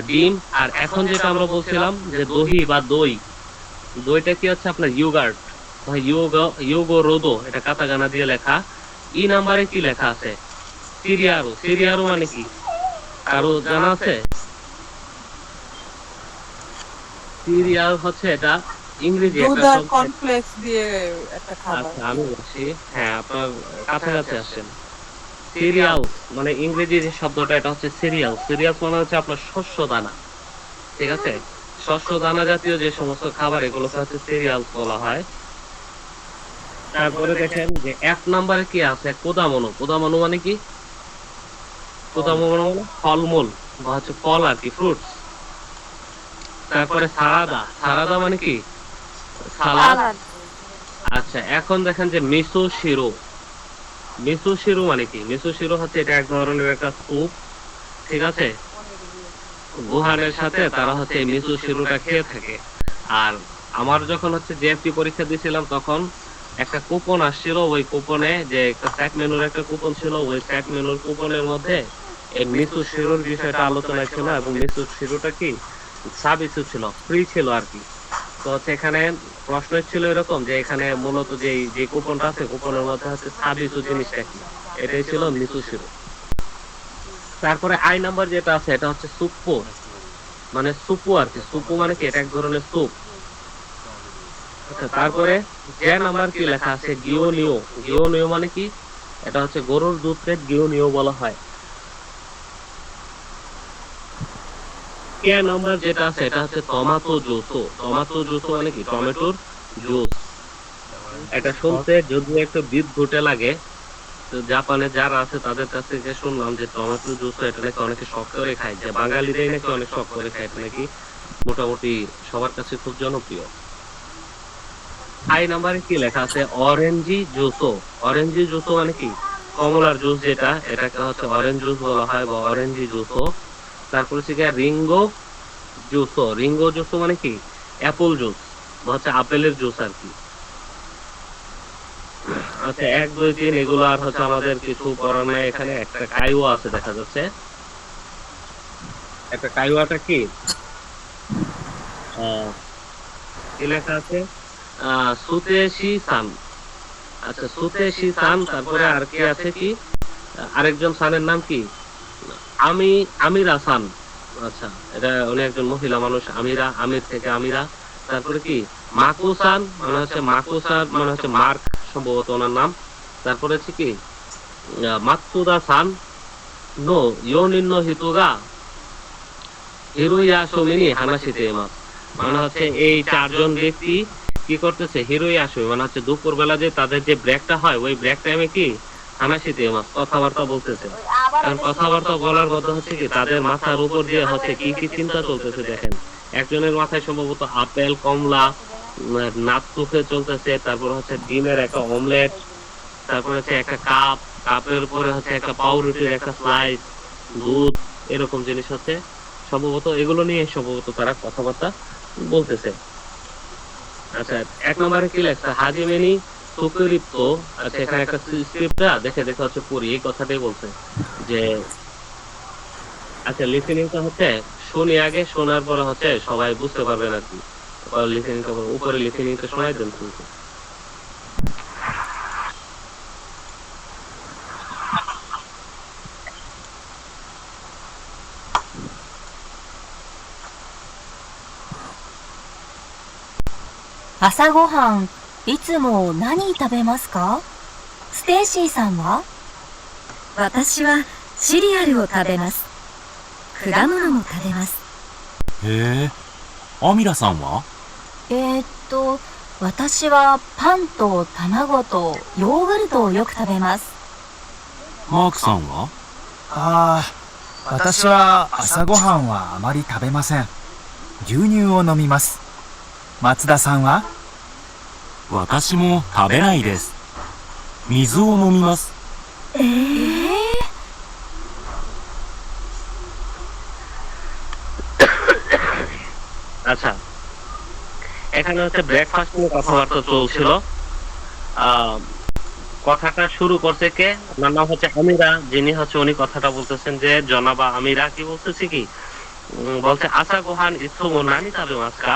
ডিম। আর এখন যেটা আমরা বলছিলাম যে দহি বা দই, দইটা কি হচ্ছে আপনার ইয়োগার্ট বা ইয়োগোরোদো, এটা কাতাকানা দিয়ে লেখা। ই নাম্বারে কি লেখা আছে? সিরিয়ারো। সিরিয়ারো মানে কি কারো জানা আছে? সিরিয়াল হচ্ছে এটা ইংরেজি দুধ একটা আর শব্দ। কর্নফ্লেক্স দিয়ে একটা খাবার। আচ্ছা আমি বলছি, হ্যাঁ আপনার কাছাকাছি আসছেন। সিরিয়াল মানে ইংরেজি যে শব্দটা এটা হচ্ছে সিরিয়াল। সিরিয়াল মানে হচ্ছে আপনার শস্য দানা। ঠিক আছে, শস্য দানা জাতীয় যে সমস্ত খাবার এগুলোকে হচ্ছে সিরিয়াল বলা হয়। তারপরে দেখেন যে 1 নাম্বারে কি আছে? কোদামনো। কোদামনো মানে কি? কোদামনো মানে ফলমূল বা হচ্ছে ফল আর কি, ফ্রুটস। তারপরে সারাদা। সারাদা মানে কি? সালাদ। আচ্ছা এখন দেখেন যে মিসো শিরো। মিসো শিরো মানে কি? মিসো শিরো হচ্ছে এটা এক ধরনের একটা স্যুপ। ঠিক আছে, গুহানের সাথে তারা হচ্ছে এই মিসো শিরোটা খেয়ে থাকে। আর আমার যখন হচ্ছে জেএফটি পরীক্ষা দিয়েছিলাম তখন একটা কুপন আসছিল, ওই কুপনে যে একটা স্যাট মেনুর একটা কুপন ছিল, ওই স্যাট মেনুর কুপনের মধ্যে এই মিসো শিরোর বিষয়টা আলোচনা ছিল এবং মিসো শিরোটা কি সাবিসু ছিল, ফ্রি ছিল আর কি। তো হচ্ছে এখানে প্রশ্ন ছিল এরকম যে এখানে মূলত যে কুপনটা আছে কুপনের মধ্যে হচ্ছে সাবিসু জিনিসটা কি, এটাই ছিল মিসো শিরো। তারপরে আই নাম্বার যেটা আছে এটা হচ্ছে সুপ্পো, মানে সুপু আর কি। সুপু মানে কি? এটা এক ধরনের স্যুপ। আচ্ছা তারপরে যে নাম্বার কি লেখা আছে? গিওনিও। গিওনিও মানে কি? এটা হচ্ছে গরুর দুধকে গিওনিও বলা হয়। কে নাম্বার যেটা আছে এটা হচ্ছে টমেটো জুসো। টমেটো জুসো মানে কি? টমেটোর জুস। এটা শুনতে যদিও একটু বিদঘুটে লাগে, তো জাপানে যারা আছে তাদের কাছ থেকে শুনলাম যে টমেটো জুস এটা নাকি অনেকে শখ করে খায়, যে বাঙালিরাই নাকি অনেক শখ করে খায়, এটা নাকি মোটামুটি সবার কাছে খুব জনপ্রিয়। আই নাম্বারে কি লেখা আছে? Orangey Zuso. অরেঞ্জি জুসো মানে কি? কমলার জুস যেটা, এটাকে হচ্ছে অরেঞ্জ জুস বলা হয় বা অরেঞ্জি জুসো। তারপরে হচ্ছে গিয়ে রিঙ্গো জুসো। রিঙ্গো জুসো মানে কি? অ্যাপল জুস বা হচ্ছে আপেলের জুস আর কি। আচ্ছা 1 2 3 এগুলো আর হচ্ছে আমাদের কিছু করার নাই। এখানে একটা কাইওয়া আছে দেখা যাচ্ছে। একটা কাইওয়াটা কি কি লেখা আছে? সুতেশি সান। আচ্ছা সুতেশি সান। তারপরে আর কি আছে কি? আরেকজন সানের নাম কি? আমিরা সান। আচ্ছা এটা উনি একজন মহিলা মানুষ, আমিরা, আমির থেকে আমিরা। তারপরে কি? মাকুসান মানে হচ্ছে মাকুসান মানে হচ্ছে মার্ক সম্ভবত ওনার নাম। তারপরে হচ্ছে কি? মাতসুদা সান নো ইয়োনিন নো হিতোগা হিরোইয়া সোমিনি হানাশিতে এমাস। মানে হচ্ছে এই 4 জন ব্যক্তি কি করতেছে? হিরোই আসবে মানে হচ্ছে দুপুর বেলা যে তাদের যে ব্রেকটা হয় ওই ব্রেক টাইমে কি হানাশিতে এমাস কথাবার্তা বলতেছে। কারণ কথাবার্তা বলার মধ্যে হচ্ছে কি তাদের মাথার উপর দিয়ে হচ্ছে কি কি চিন্তা চলতেছে দেখেন। একজনের মাথায় সম্ভবত আপেল, কমলা, নাচতুফে চলতেছে। তারপর হচ্ছে ডিমের একটা অমলেট, তারপর হচ্ছে একটা কাপ, কাপের উপরে হচ্ছে একটা পাউরুটির একটা স্লাইস, দুধ, এরকম জিনিস হচ্ছে সম্ভবত এগুলো নিয়ে সম্ভবত তারা কথাবার্তা বলতেছে। আচ্ছা 1 নম্বরে কি লেখা? হাজিমেনি সুকুরিপ্ত। আচ্ছা এখানে একটা স্ক্রিপ্টটা দেখে হচ্ছে পড়ি, এই কথাটাই বলছে যে আচ্ছা লিসেনিংটা হচ্ছে শুনি আগে, শোনার পরে হচ্ছে সবাই বুঝতে পারবে না কি। লিসেনিংটা উপরে লিসেনিংটা শোনাই দেন শুনতে।朝ごはん、いつも何食べますか？ステイシーさんは？私はシリアルを食べます。果物も食べます。へえ。アミラさんは？私はパンと卵とヨーグルトをよく食べます。マークさんは？私は朝ごはんはあまり食べません。牛乳を飲みます。松田さんは？私も食べないです。水を飲みます。আচ্ছা, এখানে হচ্ছে ব্রেকফাস্ট নিয়ে কথাবার্তা চলছিল। কথাটা শুরু করছে কে? ওনার নাম হচ্ছে আমিরা, যিনি হচ্ছে উনি কথাটা বলতেছেন যে জনাবা আমিরা কি বলতেছে কি বলছে আসা গোহান ইৎসুমো নানি তাবে মাসকা।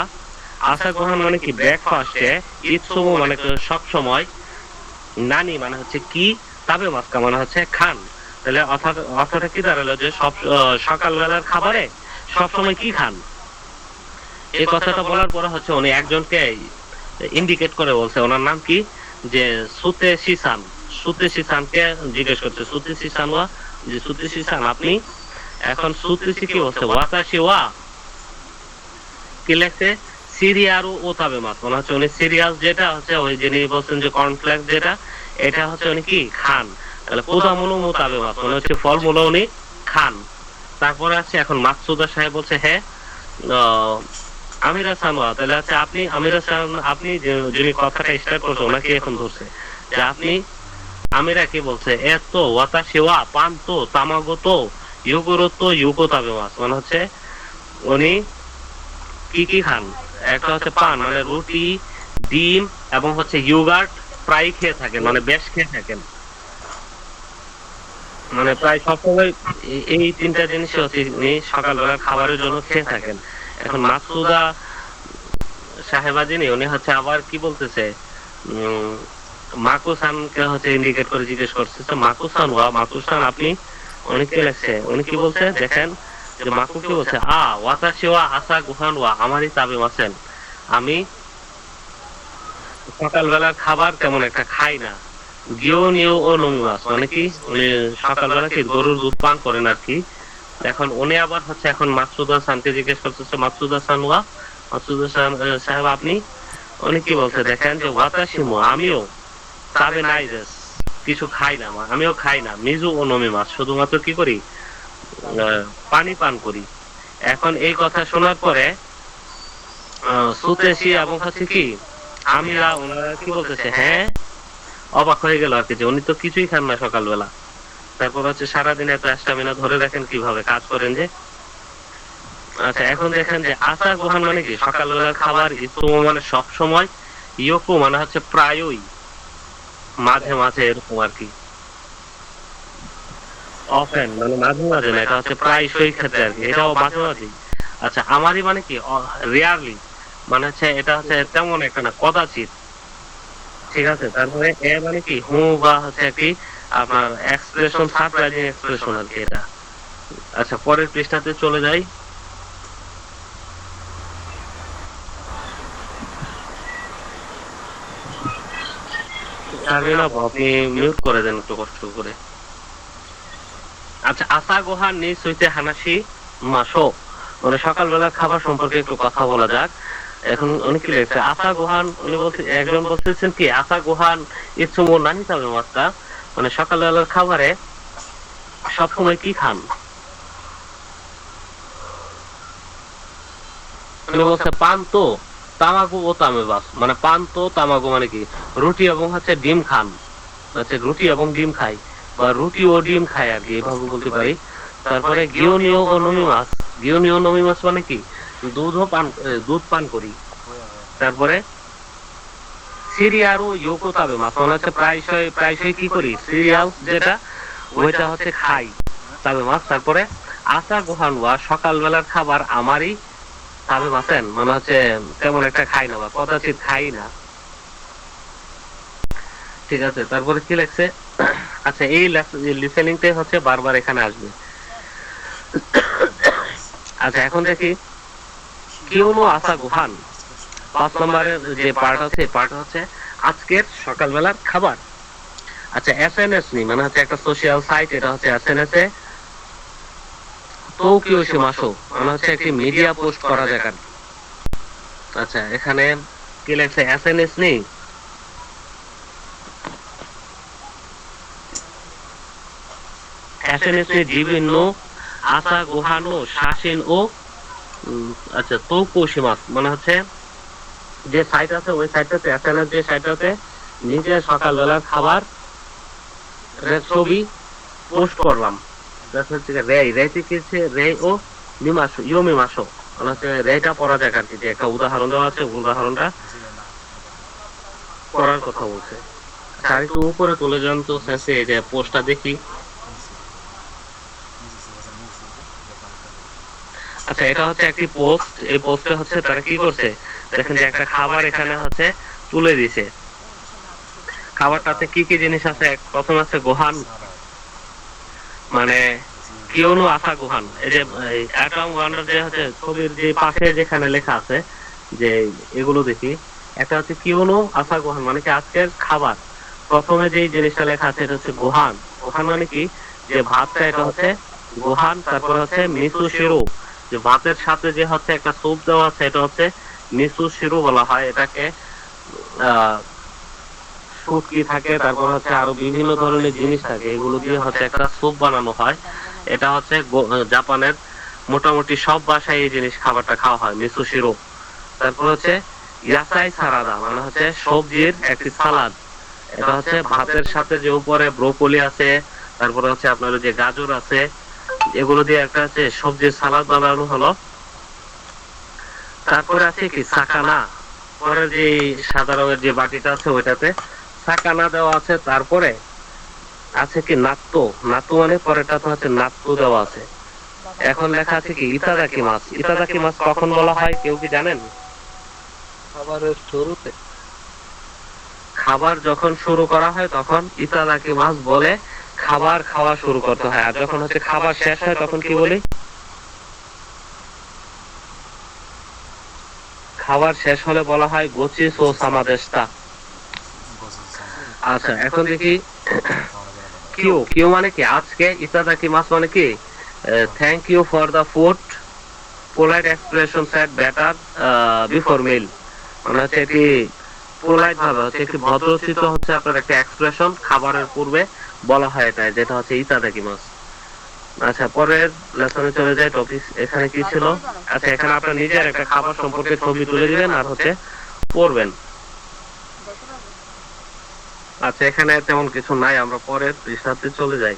আসা গোহান মানে কি ব্রেকফাস্টে, ইৎসুমো মানে সব সময়, নানি মানে হচ্ছে কি, তাবে মাসকা মানে হচ্ছে খান। তাহলে অর্থটা কি দাঁড়ালো যে সব সকালবেলার খাবারে সব সময় কি খান। এই কথাটা বলার পরে হচ্ছে উনি একজনকে ইন্ডিকেট করে বলছে, ওনার নাম কি, যে সুতে শিসান। সুতে শিসানকে জিজ্ঞেস করছে, সুতে শিসান ওয়া, যে সুতে শিসান আপনি। এখন সুতে কি বলছে, ওয়াতাশি ওয়া কি লেখছে, সিরিয়ারু ও তাবে মাছ, মানে হচ্ছে উনি সিরিয়াল যেটা হচ্ছে ওই যিনি বলছেন যে কর্নফ্লেক্স যেটা, এটা হচ্ছে উনি কি খান। তাহলে পোদামুনু ও তাবে মাছ মানে হচ্ছে ফলমূল উনি খান। তারপরে আছে এখন মাকসুদা সাহেব বলছে হ্যাঁ আমিরা সানোয়া, তাহলে হচ্ছে আপনি আমিরা সান, আপনি যিনি কথাটা স্টার্ট করছে ওনাকে এখন ধরছে যে আপনি আমিরা কি বলছে, এত ওয়াতাশি ওয়া পান্তো তামাগোতো ইউগোরতো ইউকো তাবে মাছ মানে হচ্ছে উনি কি কি খান। একটা হচ্ছে পান মানে রুটি, ডিম এবং হচ্ছে ইয়োগার্ট প্রায় খেয়ে থাকেন, মানে বেশ খেয়ে থাকেন, মানে প্রায় সবসময় এই তিনটা জিনিস হচ্ছে সকালবেলা খাবারের জন্য খেয়ে থাকেন। এখন মাকসুদা সাহেবা যিনি উনি হচ্ছে আবার কি বলতেছে, মাকুসানকে হচ্ছে ইন্ডিকেট করে জিজ্ঞেস করছে, মাকুসান ওয়া, মাকুসান আপনি। উনি কি লেখছে, উনি কি বলছে দেখেন যে মাকু কি বলছে, ওয়াতাশি ওয়া আসা গুহান ওয়া আমারই তাবে মাসেন, আমি সকালবেলার খাবার তেমন একটা খাই না। গিও নিও ও নমি মাছ মানে কি উনি সকালবেলা কি গরুর দুধ পান করেন আর কি। এখন উনি আবার হচ্ছে এখন মাকসুদা সানকে জিজ্ঞেস করতেছে, মাকসুদা সান ওয়া, মাকসুদা সাহেব আপনি। উনি কি বলছে দেখেন যে ওয়াতাশিমো আমিও তাবে নাই দেশ কিছু খাই না, আমিও খাই না। মিজু ও নমি মাছ শুধুমাত্র কি করি, পানি পান করি। এখন এই কথা শোনার পরে সুতেশি এবং হচ্ছে কি আমিরা ওনারা কি বলতেছে, হ্যাঁ অবাক হয়ে গেল আর কি, যে উনি তো কিছুই খান না সকালবেলা। তারপর হচ্ছে সারাদিন এত স্টামিনা ধরে রাখেন কিভাবে, কাজ করেন যে। আচ্ছা এখন দেখেন যে আসা গোহান মানে কি সকালবেলার খাবার, ইসুমো মানে সব সময়, ইয়োকো মানে হচ্ছে প্রায়ই, মাঝে মাঝে এরকম আর কি। অফেন মানে মাঝে মাঝে না, এটা হচ্ছে প্রায়শই খেতে আর কি, এটাও মাঝে মাঝেই। আচ্ছা আমারই মানে কি রেয়ারলি মানে হচ্ছে এটা হচ্ছে তেমন একটা না, কদাচিৎ, ঠিক আছে। তারপরে এ মানে কি হু বা হচ্ছে কি আপনার এক্সপ্রেশন, সারপ্রাইজিং এক্সপ্রেশন আর কি এটা। আচ্ছা পরের পৃষ্ঠাতে চলে যাই। আপনি মিউট করে দেন একটু কষ্ট করে। আচ্ছা আসা গোহান নিজ হইতে হানাসি মাসো মানে সকালবেলার খাবার সম্পর্কে একটু কথা বলা যাক। এখন উনি কি লিখছে, আসা গোহান, উনি বলছে একজন বলতেছেন কি আসা গোহান ইচ্ছুমো নানি তাবে মাস্তা মানে সকালবেলার খাবারে সবসময় কি খান। উনি বলছে পান তো তামাগো ও তামেবাস মানে পান তো তামাগো মানে কি রুটি এবং হচ্ছে ডিম খান, হচ্ছে রুটি এবং ডিম খাই বা রুটি ও ডিম খাই আর কি, এভাবে বলতে পারি। তারপরে গিওনিও ও নমি মাছ, গিওনিও নমি মাছ মানে কি দুধ পান করি। তারপরে সিরিয়াল ও ইয়োকো তাবে মাছ মানে হচ্ছে প্রায়শই কি করি, সিরিয়াল যেটা ওইটা হচ্ছে খাই, তাবে মাছ। তারপরে আসা গোহান ওয়া সকালবেলার খাবার আমারই তাবে মাছেন মানে হচ্ছে তেমন একটা খাই না বা কদাচিৎ খাই না, ঠিক আছে। তারপরে কি লেখছে, আচ্ছা এই লিসেনিংটা হচ্ছে বারবার এখানে আসবে। আচ্ছা এখন দেখি কিউনো আসা গোহান 5 নম্বরের যে পার্ট আছে, পার্ট হচ্ছে আজকের সকালবেলার খাবার। আচ্ছা এসএনএস নি মানে হচ্ছে একটা সোশ্যাল সাইট, এটা হচ্ছে এসএনএস এ টোকিও শিমাশো মানে হচ্ছে একটি মিডিয়া পোস্ট করা জায়গা। আচ্ছা এখানে কি লেখছে এসএনএস নি এসএনএস নি বিভিন্ন আশা গোহানো শাসিন ও আচ্ছা টোকিও শিমাস মানে হচ্ছে যে সাইট আছে ওই সাইটটাতে এসএনএস যে সাইটটাতে নিজে সকালবেলার খাবার ছবি পোস্ট করলাম। দেখা হচ্ছে রেতে কিছু রে ও মিমাসো ইও মিমাসো মানে হচ্ছে রেটা পড়া যায় আর কি, যে একটা উদাহরণ দেওয়া আছে উদাহরণটা পড়ার কথা বলছে। আচ্ছা আর একটু উপরে তুলে যান তো শেষে এই যে পোস্টটা দেখি। আচ্ছা এটা হচ্ছে একটি পোস্ট, এই পোস্টে হচ্ছে তারা কি করছে দেখেন যে একটা খাবার এখানে হচ্ছে তুলে দিছে। খাবারটাতে কি কি জিনিস আছে, প্রথম আছে গোহান মানে কিওনো আশা গোহান, এই যে অ্যাটম ওয়ান্ডার যে হচ্ছে ছবির যে পাশে যেখানে লেখা আছে যে এগুলো দেখি, একটা হচ্ছে কিওনো আশা গোহান মানে কি আজকের খাবার। প্রথমে যে জিনিসটা লেখা আছে এটা হচ্ছে গোহান, গোহান মানে কি যে ভাতটা এটা হচ্ছে গোহান। তারপরে হচ্ছে মিসু শিরো যে ভাতের সাথে যে হচ্ছে একটা স্যুপ দেওয়া আছে এটা হচ্ছে মিসু শিরো বলা হয়। এটাকে শুটকি থাকে, তারপর হচ্ছে আরো বিভিন্ন ধরনের জিনিস থাকে, এগুলো দিয়ে হচ্ছে একটা স্যুপ বানানো হয়। এটা হচ্ছে জাপানের মোটামুটি সব বাসায় এই জিনিস খাবারটা খাওয়া হয় মিসু শিরো। তারপর হচ্ছে ইয়াসাই সালাদা মানে হচ্ছে সবজির একটি সালাদ, এটা হচ্ছে ভাতের সাথে যে উপরে ব্রোকলি আছে তারপরে হচ্ছে আপনার যে গাজর আছে এগুলো দিয়ে একটা হচ্ছে সবজির সালাদ বানানো হলো। তারপরে আছে কি সাকানা, পরে যে সাদা রঙের যে বাটিটা আছে ওইটাতে সাকানা দেওয়া আছে। তারপরে আছে কি নাত্তো, নাত্তো মানে পরেটা তো হচ্ছে নাত্তো দেওয়া আছে। এখন লেখা আছে কি ইতাদাকি মাছ, ইতাদাকি মাছ কখন বলা হয় কেউ কি জানেন? খাবারের শুরুতে। খাবার যখন শুরু করা হয় তখন ইতাদাকি মাছ বলে খাবার খাওয়া শুরু করতে হয়, আর যখন হচ্ছে খাবার শেষ হয় তখন কি বলি? খাবার শেষ হলে বলা হয় গোচিস ও সামাদেশতা। আচ্ছা এখন দেখি কিউ, কিউ মানে কি আজকে, ইতাদাকি মাছ মানে কি thank you for the food, polite expression set better before meal মানে হচ্ছে এটি পোলাইট ভাবে হচ্ছে একটি ভদ্রচিত হচ্ছে আপনার একটা এক্সপ্রেশন খাবারের পূর্বে বলা হয় এটা, যেটা হচ্ছে ইতাদাকি মাছ। আচ্ছা পরের লেসনে চলে যায়। টপিক এখানে কি ছিল? আচ্ছা এখানে আপনার নিজের একটা খাবার সম্পর্কে ছবি তুলে দিবেন আর হচ্ছে পড়বেন। আচ্ছা এখানে তেমন কিছু নাই, আমরা পরের পৃষ্ঠাতে চলে যাই।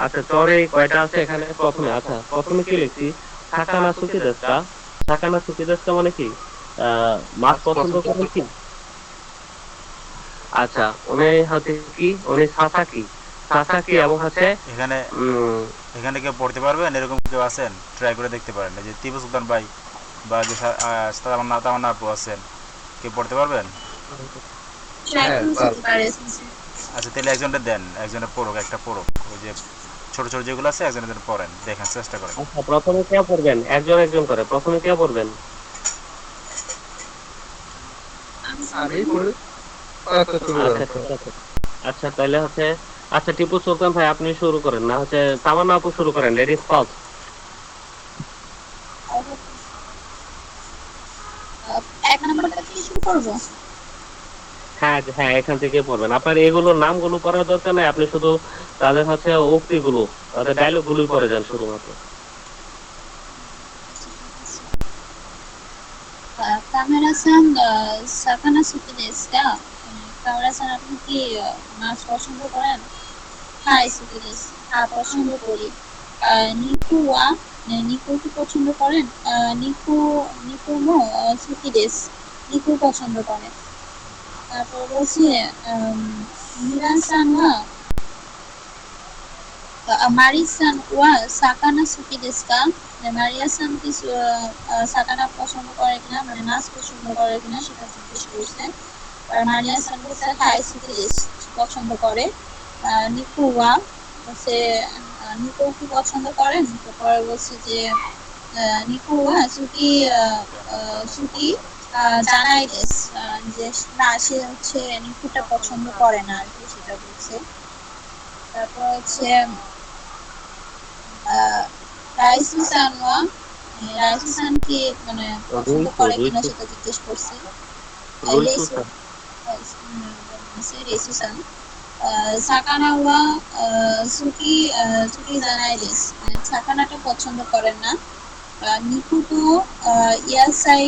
আচ্ছা চরে কয়টা আছে এখানে প্রথমে? আচ্ছা প্রথমে কি লিখছি সাকানা সুকি দেশকা, সাকানা সুকি দেশকা মানে কি মাছ পছন্দ করেন কি? আচ্ছা উনি হচ্ছে কি উনি সাসাকি, সাসাকি এবং হচ্ছে এখানে এখানে কেউ পড়তে পারবেন এরকম কেউ আছেন? ট্রাই করে দেখতে পারেন। এই যে টিপু সুলতান ভাই বা যে তামান্না আপু আছেন, কেউ পড়তে পারবেন? আচ্ছা তাহলে একজনটা দেন, একজনে পড়ুক, একটা পড়ুক। ওই যে ছোট ছোট যেগুলো আছে একজনের পড়েন, দেখেন চেষ্টা করেন। আচ্ছা প্রথমে কে পড়বেন? একজন একজন করে প্রথমে কে পড়বেন? আমি পড়ি। আচ্ছা শুরু আচ্ছা করো। ঠিক আছে। আচ্ছা তাহলে হচ্ছে আচ্ছা টিপু সুলতান ভাই আপনি শুরু করেন, না হচ্ছে তামান্না আপু শুরু করেন। Ladies first. এক নম্বরটা থেকে শুরু করবো। হ্যাঁ হ্যাঁ এখান থেকে পড়বেন। আপনার এগুলোর নামগুলো পড়ার দরকার নাই, আপনি শুধু তাদের হচ্ছে উক্তিগুলো তাদের ডায়লগ গুলোই পড়ে যান শুধুমাত্র। কামেরা-সান সাকানা সুকি দেশু কা? কামেরা-সান আপনি কি মাছ পছন্দ করেন? হাই সুকি দেশু, হ্যাঁ পছন্দ করি। নিকু ওয়া, নিকু কি পছন্দ করেন? নিকু নিকু মো সুকি দেশু, নিকু পছন্দ করেন। তারপর বলছি মিরান-সান ওয়া মারি-সান ওয়া সাকানা সুকি দেশু কা? মারিয়া-সান কি সাকানা পছন্দ করে কিনা মানে মাছ পছন্দ করে কিনা সেটা জিজ্ঞেস করছে। আর মারিয়া-সান বলছে হাই সুকি দেশু, পছন্দ করে। নিকু ওয়া বলছে নিকু কি পছন্দ করেন? তারপরে বলছে যে নিকু ওয়া সুকি সুকি জানাই দেস যে না সে হচ্ছে নিকুটা পছন্দ করে না আর কি, সেটা বলছে। তারপর হচ্ছে রাইসুসান রাইসুসান কি মানে পছন্দ রুইসু করে কিনা রুইসু সেটা জিজ্ঞেস করছি। রুইসু রেসু রেসুসান সাকানা ওয়া সুকি সুকি জানাই দেস সাকানাটা পছন্দ করেন না। নিকুটো ইয়াসাই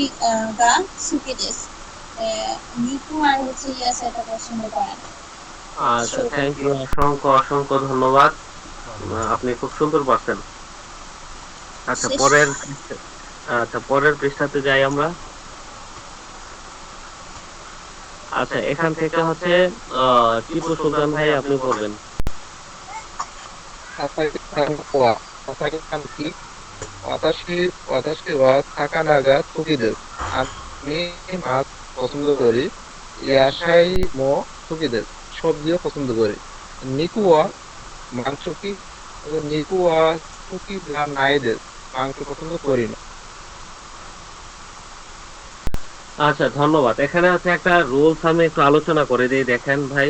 গা সুকি দেস নিকু আর হচ্ছে ইয়াসাইটা পছন্দ করে না। আচ্ছা, থ্যাংক ইউ, অসংখ্য অসংখ্য ধন্যবাদ। আপনি খুব সুন্দর পারছেন। আচ্ছা, শেষ। পরের পৃষ্ঠাতে যাই আমরা। আচ্ছা, এখান থেকে হচ্ছে টিপু সুলতান ভাই আপনি বলবেন। সাসাকি ওয়াতাশি ওয়াতাশি ওয়া সাকানাগা সুকি দেসু। আমি মাছ পছন্দ করি। ইয়াসাই মো সুকি দেসু। সবজিও পছন্দ করি। নিকু ওয়া মাংস কি নিকু ওয়া সুকি যা নাই দেসু। মাংস পছন্দ করি না। আচ্ছা, ধন্যবাদ। এখানে হচ্ছে একটা রুলস আমি একটু আলোচনা করে দিই। দেখেন ভাই,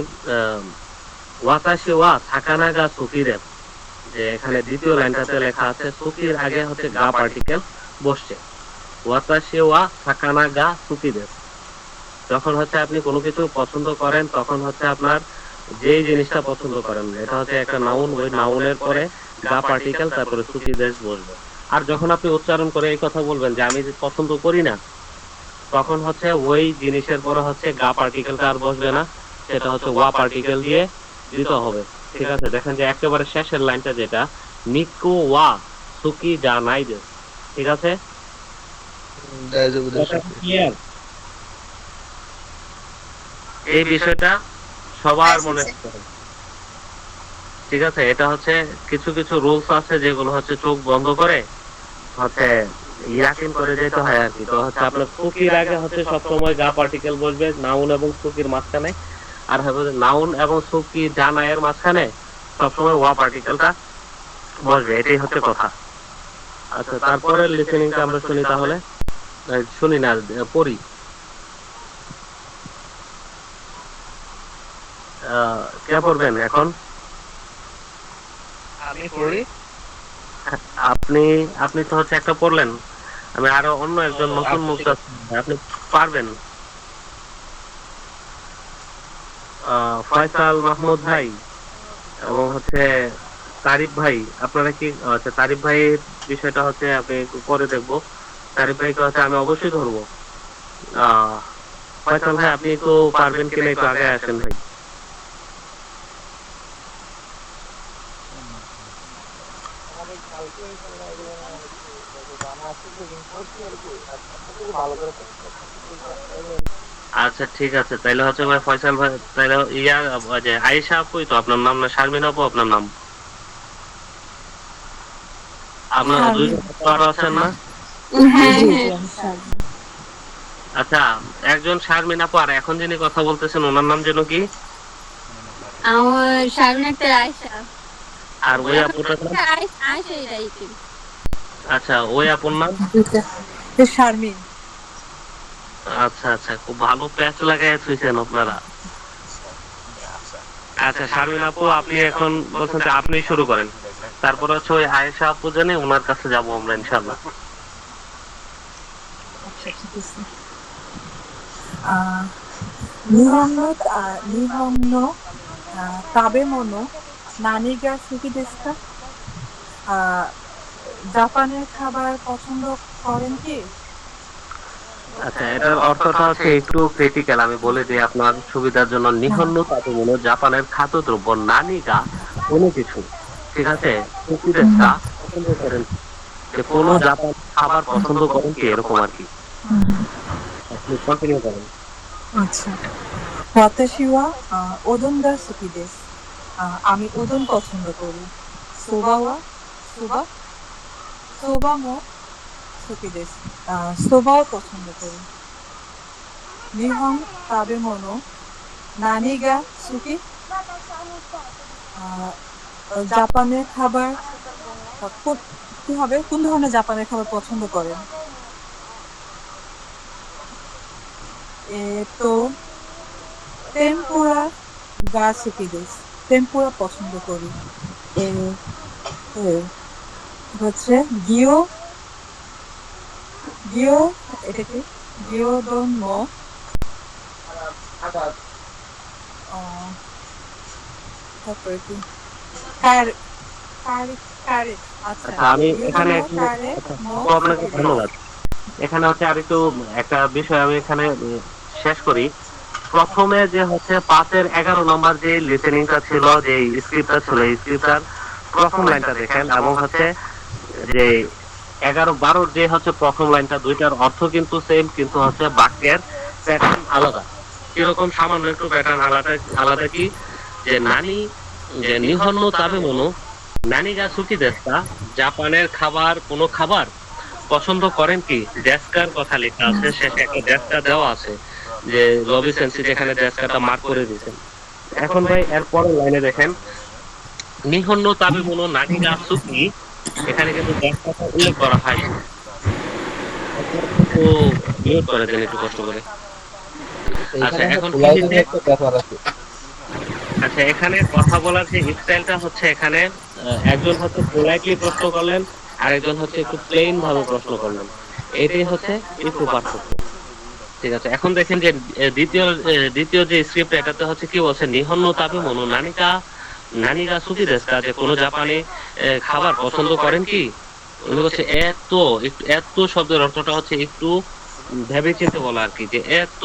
ওয়াতাশি ওয়া সাকানাগা সুকি দেসু, যে এখানে দ্বিতীয় লাইনটাতে লেখা আছে সুকির আগে হচ্ছে গা পার্টিকেল বসছে। ওয়াতাশি ওয়া সাকানাগা সুকি দেসু, যখন হচ্ছে আপনি কোনো কিছু পছন্দ করেন তখন হচ্ছে আপনার যেই জিনিসটা পছন্দ করেন এটা হচ্ছে একটা নাউন, ওই নাউনের পরে গা পার্টিকেল তারপরে সুকি দেশ বসবে। আর যখন আপনি উচ্চারণ করে এই কথা বলবেন যে আমি যে পছন্দ করি না, তখন হচ্ছে ওই জিনিসের পরে হচ্ছে গা পার্টিকেলটা আর বসবে না, সেটা হচ্ছে ওয়া পার্টিকেল দিয়ে দিতে হবে। ঠিক আছে, দেখেন যে একেবারে শেষের লাইনটা যেটা নিকো ওয়া সুকি যা নাই দেশ। ঠিক আছে, ক্লিয়ার? এই বিষয়টা সবার মনে রাখতে হবে। ঠিক আছে, এটা হচ্ছে কিছু কিছু রুলস আছে যেগুলো হচ্ছে চোখ বন্ধ করে হচ্ছে ইয়াকিন করে যেতে হয় আর কি। তো হচ্ছে আপনার সুকির আগে হচ্ছে সবসময় গা পার্টিকেল বসবে নাউন এবং সুকির মাঝখানে, আর হবে নাউন এবং সুকি জানায়ের মাঝখানে সবসময় ওয়া পার্টিকেলটা বসবে, এটাই হচ্ছে কথা। আচ্ছা, তারপরে লিসেনিংটা আমরা শুনি তাহলে। শুনি না, পড়ি। কে পড়বেন এখন? আমি পড়ি। আপনি আপনি তো হচ্ছে একটা পড়লেন, আমি আরো অন্য একজন নতুন মুখ আছে, আপনি পারবেন। ফয়সাল মাহমুদ ভাই এবং হচ্ছে তারিফ ভাই, আপনারা কি আচ্ছা তারিফ ভাইয়ের বিষয়টা হচ্ছে আপনি একটু পরে দেখবো। তারিফ ভাইকে হচ্ছে আমি অবশ্যই ধরবো। ফয়সাল ভাই আপনি একটু পারবেন কিনা একটু আগে আসেন ভাই। আচ্ছা, ঠিক আছে, তাইলে হচ্ছে ভাই ফয়সাল ভাই, তাইলে ইয়া যে আয়েশা আপুই তো আপনার নাম, না শারমিন আপু আপনার নাম? আপনারা দুই আরো আছেন না? হ্যাঁ হ্যাঁ আচ্ছা, একজন শারমিন আপু, আর এখন যিনি কথা বলতেছেন ওনার নাম যেন কি? আমার সামনে একটা আয়সা। আর ওই আপুটার নাম? আয়সা এটাই কি? আচ্ছা, ওই আপুর নাম? শারমিন। আচ্ছা আচ্ছা, খুব ভালো প্যাচ লাগাই থুইছেন আপনারা। আচ্ছা, শারমিন আপু আপনি এখন বলছেন যে আপনি শুরু করেন, তারপর হচ্ছে ওই আয়েশা আপু জানে ওনার কাছে যাবো আমরা ইনশাআল্লাহ। আচ্ছা, ঠিক আছে। নিহঙ্গ নিহঙ্গ তাবে মনো নানিগা সুকি দেশু কা? জাপানের খাবার পছন্দ করেন কি? আচ্ছা, এটার অর্থটা হচ্ছে একটু ক্রিটিক্যাল, আমি বলে দিই আপনার সুবিধার জন্য। নিহন্ন তাতে হলো জাপানের খাদ্যদ্রব্য, নানিগা কোনো কিছু। ঠিক আছে, সুকি দেশু কা পছন্দ করেন, যে কোনো জাপান খাবার পছন্দ করেন কি, এরকম আর কি। আপনি কন্টিনিউ করেন। আচ্ছা, ওয়াতাশি ওয়া ওদন গা সুকি দেশু। আমি ওদন পছন্দ করি। সোবা ওয়া সোবা সোবা মো সুকি দেশু। সোবাও পছন্দ করি। নিহং তাবে মনো নানিগা সুকি? জাপানের খাবার কি হবে, কোন ধরনের জাপানের খাবার পছন্দ করেন? তো টেম্পুরা গা সুকি দেশ। টেম্পুরা পছন্দ করি। এ এ হচ্ছে গিও গিও এটা কি গিওদন মো তারপরে কি কারে কারে কারে আচ্ছা আচ্ছা, আমি এখানে গিওদন মো কারে মো আপু, আপনাকে ধন্যবাদ। এখানে হচ্ছে আর একটু একটা বিষয় আমি এখানে শেষ করি। প্রথমে যে হচ্ছে 5-11 নম্বর যে লিসেনিংটা ছিল, যে স্ক্রিপ্টটা ছিল, এই স্ক্রিপ্টটার প্রথম লাইনটা দেখেন, এবং হচ্ছে যে 11-12 যে হচ্ছে প্রথম লাইনটা, দুইটার অর্থ কিন্তু সেম, কিন্তু হচ্ছে বাক্যের প্যাটার্ন আলাদা। কিরকম? সামান্য একটু প্যাটার্ন আলাদা। আলাদা কি? যে নানি, যে নিহন্ন তাবে মনো নানি গা সুকি দেশটা, জাপানের খাবার, কোনো খাবার পছন্দ করেন কি? ডেস্কার কথা লেখা আছে, শেষে একটা ডেস্কা দেওয়া আছে, যে লবি সেন্সি যেখানে ডেস্কাটা মার্ক করে দিয়েছেন। এখন ভাই এর পরের লাইনে দেখেন, নিহন্ন তাবে মনো নানি গা সুকি, এখানে কিন্তু ডেস্কাটা উল্লেখ করা হয়নি। তো মিউট করে দেন একটু কষ্ট করে। আচ্ছা, এইখানে এখন কি পোলাইটের হয়েছে? একটা ব্যাপার আছে। আচ্ছা, এখানে কথা বলার যে স্টাইলটা হচ্ছে, এখানে একজন হচ্ছে পোলাইটলি প্রশ্ন করলেন, আর একজন হচ্ছে একটু প্লেন ভাবে প্রশ্ন করলেন। এটাই হচ্ছে একটু পার্থক্য। ঠিক আছে, এখন দেখেন যে দ্বিতীয় যে স্ক্রিপ্ট, এটাতে হচ্ছে কি বলছে, নিহন্ন তাবে মনো নানিগা সুকি দেশকা, যে কোনো জাপানি খাবার পছন্দ করেন কি? উনি বলছে এত শব্দের অর্থটা হচ্ছে একটু ভেবে চিন্তে বলা আর কি, যে এত